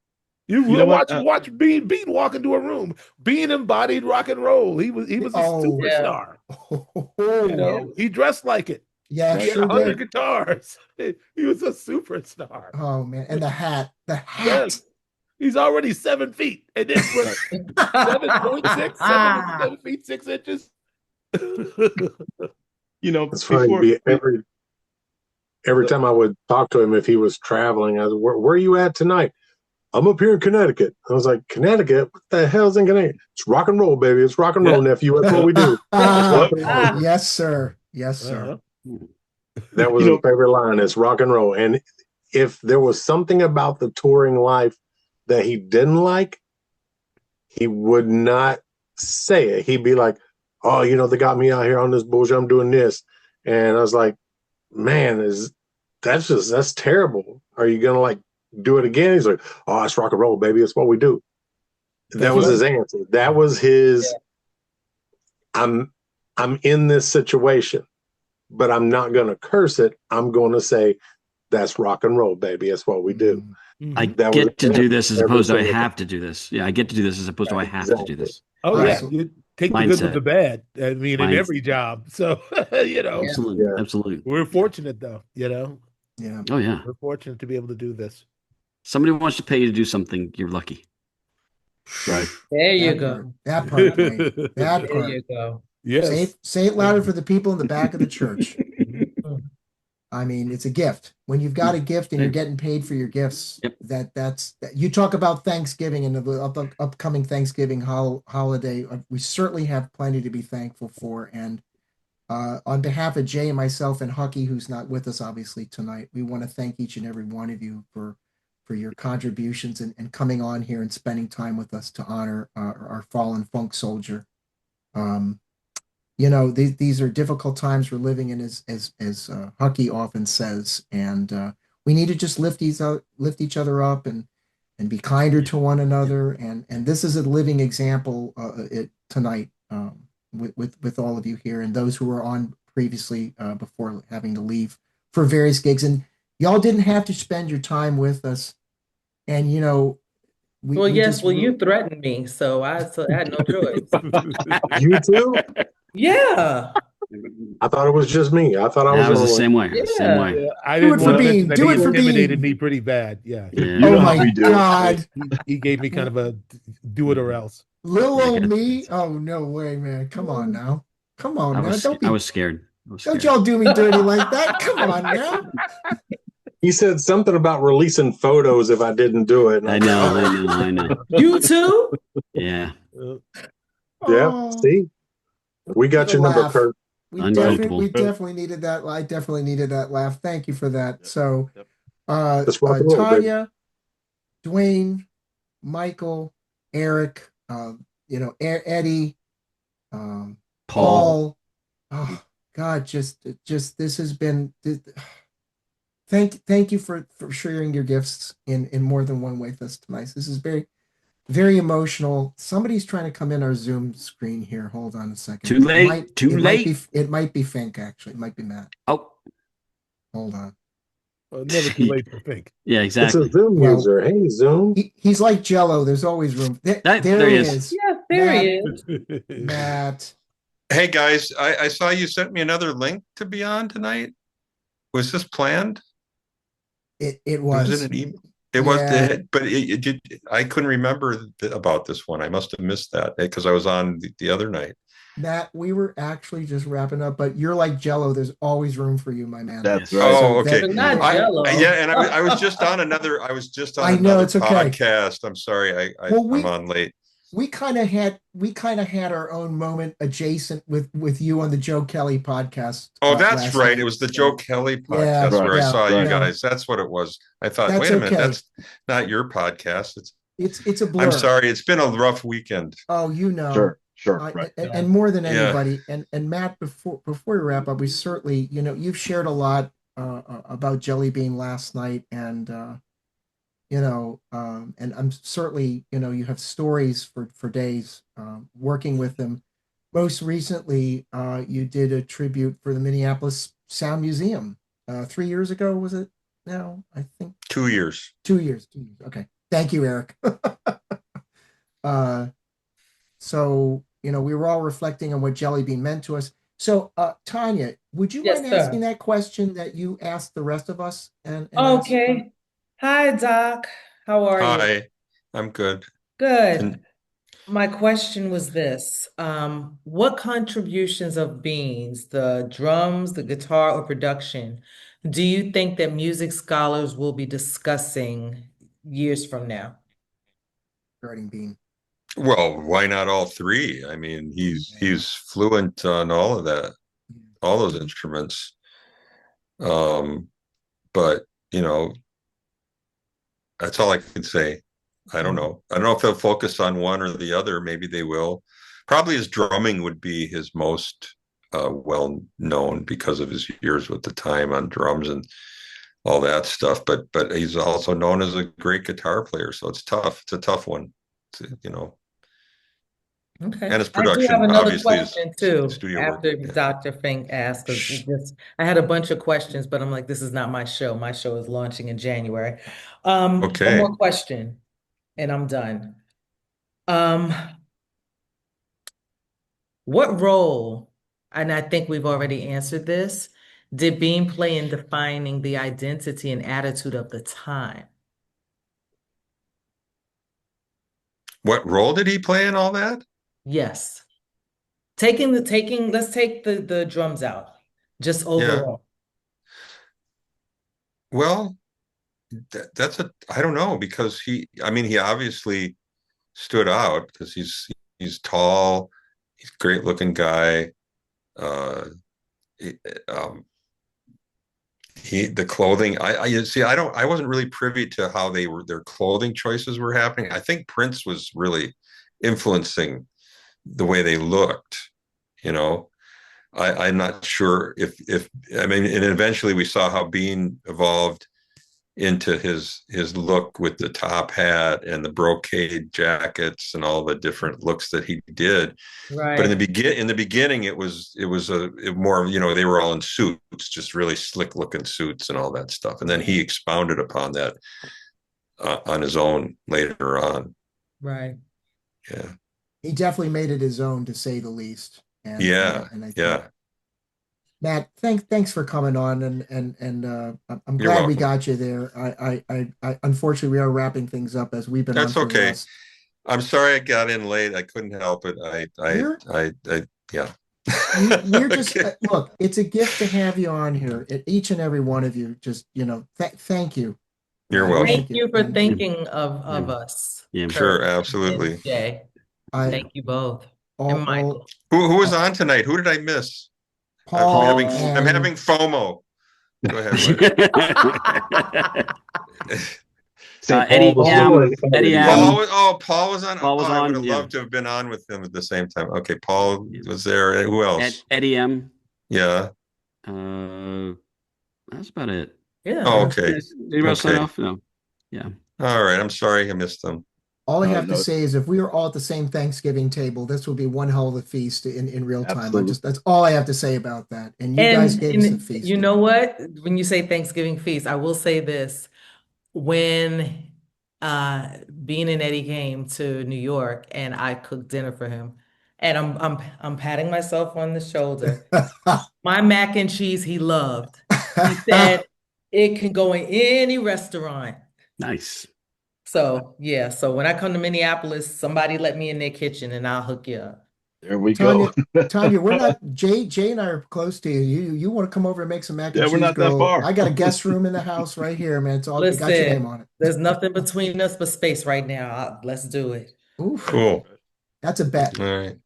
You watch Bean walk into a room. Bean embodied rock and roll. He was a superstar. Yeah. He dressed like it. Yeah, he had 100 guitars. He was a superstar. Oh man, and the hat. Yes. He's already 7 feet, and then 7.6, 7 feet 6 inches. It's funny. Every time I would talk to him, if he was traveling, I was, where are you at tonight? I'm up here in Connecticut. I was like, Connecticut? What the hell's in Connecticut? It's rock and roll, baby. It's rock and roll, nephew. That's what we do. Yes, sir. Yes, sir. That was his favorite line. It's rock and roll. And if there was something about the touring life that he didn't like, he would not say it. He'd be like, oh, they got me out here on this bullshit. I'm doing this. And I was like, man, that's terrible. Are you going to do it again? He's like, oh, it's rock and roll, baby. It's what we do. That was his answer. That was his, I'm in this situation, but I'm not going to curse it. I'm going to say, that's rock and roll, baby. It's what we do. I get to do this as opposed to I have to do this. Yeah, I get to do this as opposed to I have to do this. Oh, yeah. You take the good with the bad. I mean, in every job. So, Absolutely. We're fortunate, though, Yeah. Oh, yeah. We're fortunate to be able to do this. Somebody wants to pay you to do something, you're lucky. Right. There you go. That part. That There part. you go. Yes. Say it louder for the people in the back of the church. I mean, it's a gift. When you've got a gift and you're getting paid for your gifts, Yep. you talk about Thanksgiving and the upcoming Thanksgiving holiday. We certainly have plenty to be thankful for. And on behalf of Jay and myself and Hucky, who's not with us obviously tonight, we want to thank each and every one of you for your contributions and coming on here and spending time with us to honor our fallen funk soldier. You know, these are difficult times we're living in, as Hucky often says, and we need to just lift each other up and be kinder to one another. And this is a living example tonight, with all of you here and those who were on previously before having to leave for various gigs. And y'all didn't have to spend your time with us. And you know, Well, yes, well, you threatened me, so I had no choice. You too? Yeah. I thought it was just me. I thought I was the the same way. Yeah. Same way. Yeah, I Do didn't it for want to Bean. mention that Do he it for intimidated Bean. me pretty bad. Yeah. Yeah. You know Oh how my we do it. God. He gave me kind of a do it or else. Little Yeah, I old got me? it. Oh, no way, man. Come on now. Come on I now. was Don't scared. don't y'all do me dirty like that. Come on now. He said something about releasing photos if I didn't do it. And I know. You too? Yeah. Yeah, Oh, see? We got the your number, laugh. Kurt. We Uncomfortable. definitely needed that. I definitely needed that laugh. Thank you for that. So, Yep. Just rock and roll, baby. Tanya, Dwayne, Michael, Eric, Eddie, Paul. Oh God, just this has been. Thank you for sharing your gifts in more than one way with us tonight. This is very, very emotional. Somebody's trying to come in our Zoom screen here. Hold on a second. Too late. It might be Fink, actually. It might be Matt. Oh. Hold on. Never too late for think. Yeah, It's exactly. a Zoom user. Hey, Zoom. He's like Jello. There's always room. There he is. Yes, there he is. Matt. Hey guys, I saw you sent me another link to be on tonight. Was this planned? It was. Was it an email? It Yeah. was, but it did. I couldn't remember about this one. I must have missed that because I was on the other night. Matt, we were actually just wrapping up, but you're like Jello. There's always room for you, my man. That's Yes. right. Oh, okay. But not Jello. Yeah, and I was just on another. I was just on I know, another it's okay. podcast. I'm sorry. I'm on late. We kind of had our own moment adjacent with you on the Joe Kelly podcast. Oh, that's last right. night. It was the Joe Kelly Yeah, podcast where I yeah, saw you right. guys. That's what it was. I thought, That's wait a minute, okay. that's not your podcast. It's a blur. I'm sorry. It's been a rough weekend. Oh, you know. Sure. Right. And more than Yeah. anybody, and Matt, before we wrap up, we certainly, you've shared a lot about Jellybean last night, and and I'm certainly, you have stories for days working with them. Most recently, you did a tribute for the Minneapolis Sound Museum 3 years ago, was it? Now, I think 2 years. 2 years. Okay, thank you, Eric. So we were all reflecting on what Jellybean meant to us. So, Tanya, would you Yes, mind sir. asking that question that you asked the rest of us? And Okay. Hi, Doc. How are you? Hi, I'm good. Good. And- My question was this. What contributions of Beans, the drums, the guitar, or production, do you think that music scholars will be discussing years from now? regarding Bean. Well, why not all three? I mean, he's fluent on all of that, all those instruments. But that's all I can say. I don't know. I don't know if they'll focus on one or the other. Maybe they will. Probably his drumming would be his most well known because of his years with the Tyme on drums and all that stuff. But he's also known as a great guitar player. So it's tough. It's a tough one. Okay. And his I do have production, another obviously, is question too, studio work. after Yeah. Dr. Fink asked, because I had a bunch of questions, but I'm like, this is not my show. My show is launching in January. One Okay. more question, and I'm done. What role, and I think we've already answered this, did Bean play in defining the identity and attitude of the time? What role did he play in all that? Yes. Let's take the drums out, just overall. Well, that's I don't know, because I mean, he obviously stood out because he's tall, he's a great looking guy. Uh, he, um, the clothing, I see, I wasn't really privy to how their clothing choices were happening. I think Prince was really influencing the way they looked, you know. I'm not sure if I mean, and eventually we saw how Bean evolved into his look with the top hat and the brocade jackets and all the different looks that he did. But Right. in the beginning, it was more, you know, they were all in suits, just really slick looking suits and all that stuff. And then he expounded upon that on his own later on. Right. Yeah. He definitely made it his own, to say the least. And Yeah. and I think, Yeah. Matt, thanks for coming on, and I'm You're glad we welcome. got you there. I unfortunately, we are wrapping things up as we've been on That's for the okay. last. I'm sorry I got in late. I couldn't help it. Yeah. We're just Okay. look. It's a gift to have you on here. Each and every one of you. Just thank you. You're welcome. Thank you for And thinking of us, Yeah. Sure, Kurt absolutely. and Jay. I Thank you both. all, And Michael. Who was on tonight? Who did I miss? Paul I'm and having FOMO. Go ahead, Mike. St. Eddie Paul was M. looking at Eddie you. M. Paul was on. Paul was I would on, have yeah. loved to have been on with him at the same time. Okay, Paul was there. Who else? Eddie M. Yeah. That's about it. Yeah. Oh, okay. Anybody else sign off? No. Yeah. All right. I'm sorry I missed them. all I Oh, have to no. say is, if we were all at the same Thanksgiving table, this would be one hell of a feast in real time. Absolutely. That's all I have to say about that. And you guys gave us a feast. You know what? When you say Thanksgiving feast, I will say this. When Bean and Eddie came to New York and I cooked dinner for him, and I'm patting myself on the shoulder. My mac and cheese he loved. He said it can go in any restaurant. Nice. So yeah, so when I come to Minneapolis, somebody let me in their kitchen and I'll hook you up. There we Tanya, go. Tanya, we're not Jay and I are close to you. You want to come over and make some mac and Yeah, cheese, we're not that girl? far. I got a guest room in the house right here, man. It's all got your name Listen, on it. there's nothing between us but space right now. Let's do it. Oof, Cool. that's a bet. All right.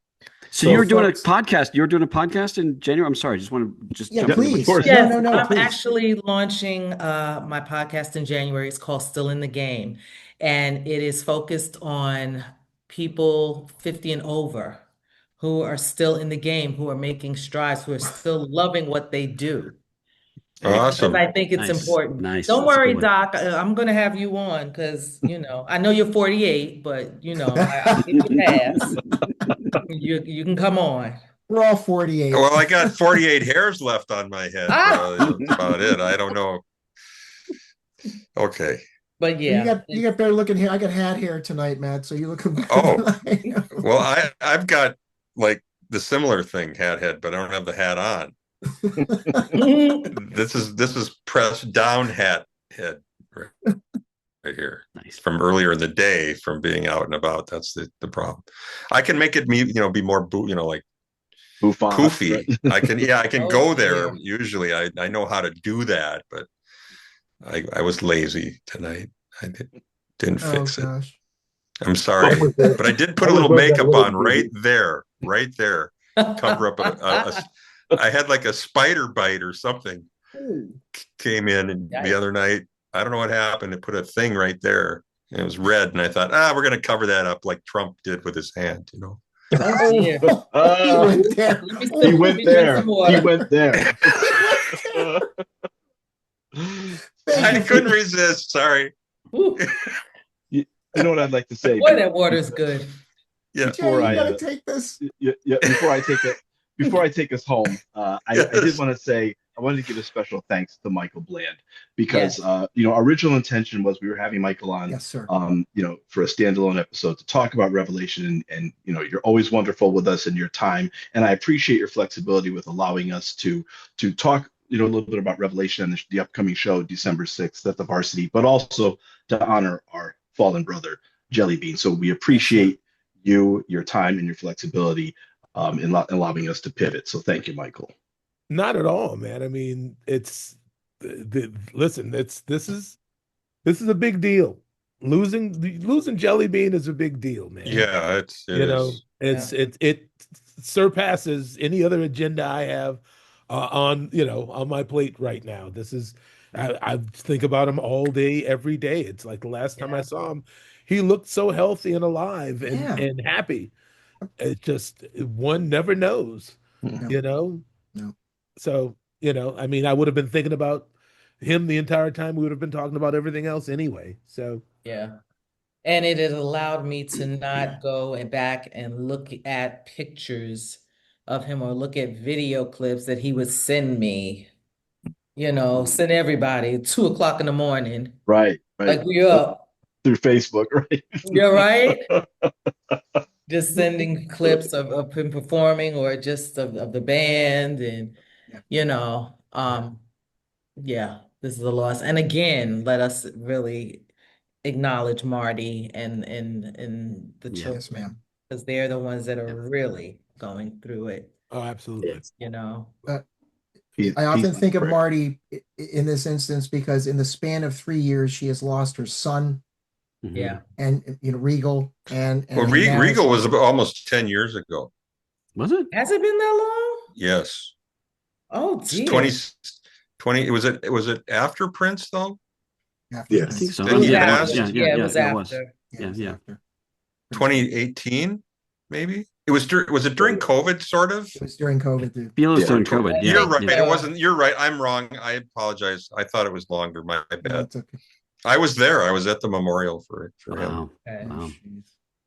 So you were doing folks- a podcast. You were doing a podcast in January. I'm sorry. I just want to just Yeah, jump in. please. Of course. Yes, No, I'm please. actually launching my podcast in January. It's called Still in the Game, and it is focused on people 50 and over who are still in the game, who are making strides, who are still loving what they do. Awesome. Because I think it's Nice. important. Nice. Don't That's a worry, good one. Doc. I'm going to have you on because, I know you're 48, but, I'll give you a pass. You can come on. We're all 48. Well, I got 48 hairs left on my head. That's about it. I don't know. Okay. But yeah. You got better looking hair. I got hat hair tonight, Matt. So you look. Oh, well, I've got like the similar thing, hat head, but I don't have the hat on. This is pressed down hat head right here. Nice. From earlier in the day, from being out and about. That's the problem. I can make it be more like Bouffant, poofy. right? I can Oh, go there. yeah. Usually I know how to do that, but I was lazy tonight. I didn't fix it. Gosh. I'm sorry, but I did put a little makeup on right there. Cover up I had like a spider bite or something came in the other night. I don't know what happened. It put a thing right there. And it was red, and I thought, we're going to cover that up like Trump did with his hand, Oh, dear. He went there. He went there. He went there. I couldn't resist. Sorry. Ooh, You know what I'd like to say? boy, that water's good. Yeah. Jay, you gotta take this. Before I take us home, I did want to say I wanted to give a special thanks to Michael Bland because our original intention was we were having Michael on, Yes, sir. For a standalone episode to talk about Revelation, and you're always wonderful with us and your time, and I appreciate your flexibility with allowing us to talk a little bit about Revelation and the upcoming show December 6th at the Varsity, but also to honor our fallen brother Jellybean. So we appreciate your time and your flexibility in allowing us to pivot. So thank you, Michael. Not at all, man. I mean, listen, this is a big deal. Losing Jellybean is a big deal, man. Yeah, it It surpasses any other agenda I have on my plate right now. This is I think about him all day, every day. It's like the last time I saw him, he looked so healthy and alive and happy. It just one never knows, No. So, I mean, I would have been thinking about him the entire time. We would have been talking about everything else anyway. So, yeah. And it has allowed me to not go back and look at pictures of him or look at video clips that he would send me, send everybody 2 o'clock in the morning. Right. Like we up. Through Facebook, right? You're right. Just sending clips of him performing or just of the band and, this is a loss. And again, let us really acknowledge Marty and the children. Yes, ma'am. Because they're the ones that are really going through it. Oh, absolutely. I often think of Marty in this instance because in the span of 3 years, she has lost her son. Yeah. And Regal and well, Regal was almost 10 years ago. Was it? Has it been that long? Yes. Oh, dear. 20 was it after Prince though? Yes. I think so. Did he Yeah, pass? It was after. Yeah. 2018, maybe. Was it during COVID, sort of? It was during COVID. Dude. It was during COVID. Yeah, You're right. It wasn't. You're right. I'm wrong. I apologize. I thought it was longer. My bad. No, it's okay. I was there. I was at the memorial for him. Wow.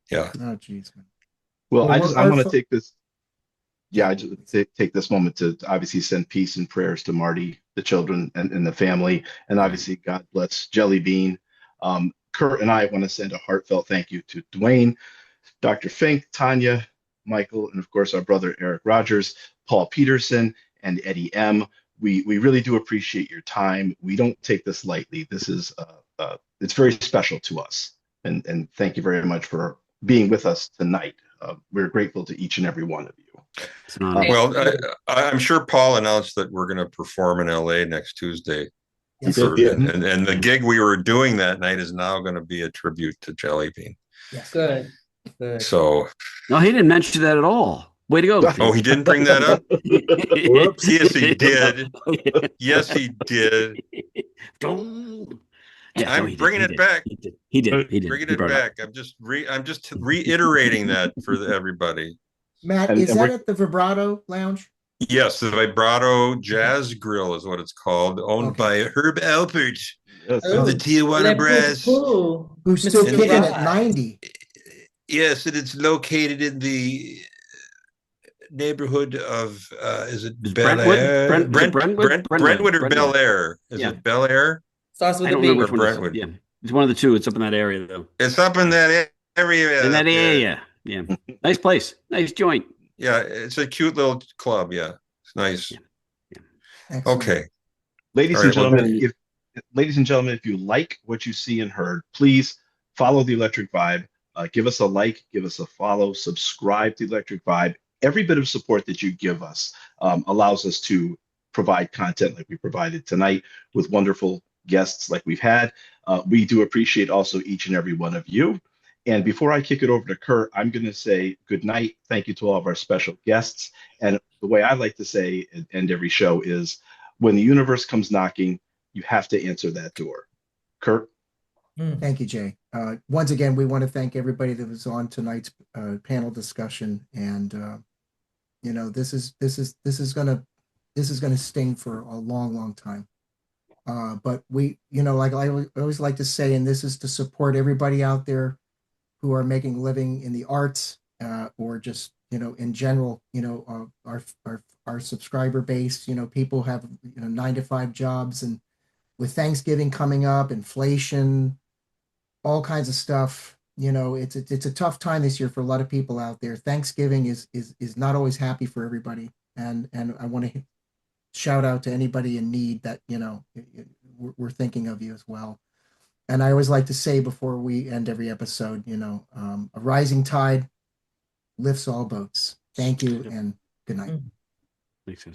Yeah. Oh, geez. Well, I'm going to take this. Yeah, I just take this moment to obviously send peace and prayers to Marty, the children, and the family, and obviously God bless Jellybean. Kurt and I want to send a heartfelt thank you to Dwayne, Dr. Fink, Tanya, Michael, and of course our brother Eric Rogers, Paul Peterson, and Eddie M. We really do appreciate your time. We don't take this lightly. This is it's very special to us, and thank you very much for being with us tonight. We're grateful to each and every one of you. Well, I'm sure Paul announced that we're going to perform in LA next Tuesday. Yes. And the gig we were doing that night is now going to be a tribute to Jellybean. Yes. Good. So no, he didn't mention that at all. Way to go. Oh, he didn't bring that up? Whoops. Yes, he did. Yes, he did. I'm bringing it back. He did. Bringing it back. I'm just reiterating that for everybody. Matt, is that at the Vibrato Lounge? Yes, the Vibrato Jazz Grill is what it's called, owned by Herb Alpert of the Tijuana Brass. Who's still kicking at 90. Yes, and it's located in the neighborhood of is it Bel Air? Brentwood or Bel Air? Is it Bel Air? Starts with I don't B. remember which one. Brentwood. Yeah, it's one of the two. It's up in that area though. It's up in that area. In that area. Yeah. Nice place. Nice joint. Yeah, it's a cute little club. Yeah, it's nice. Yeah. Okay. Ladies and gentlemen, if you like what you see and heard, please follow the Electric Vibe. Give us a like, give us a follow, subscribe to the Electric Vibe. Every bit of support that you give us allows us to provide content like we provided tonight with wonderful guests like we've had. We do appreciate also each and every one of you. And before I kick it over to Kurt, I'm going to say good night. Thank you to all of our special guests. And the way I like to say and end every show is when the universe comes knocking, you have to answer that door. Kurt? Thank you, Jay. Once again, we want to thank everybody that was on tonight's panel discussion. And this is gonna sting for a long, long time. But we, like I always like to say, and this is to support everybody out there who are making a living in the arts, or just in general, our subscriber base. People have 9-to-5 jobs, and with Thanksgiving coming up, inflation, all kinds of stuff. It's a tough time this year for a lot of people out there. Thanksgiving is not always happy for everybody, and I want to shout out to anybody in need that we're thinking of you as well. And I always like to say before we end every episode, a rising tide lifts all boats. Thank you and good night. Makes sense.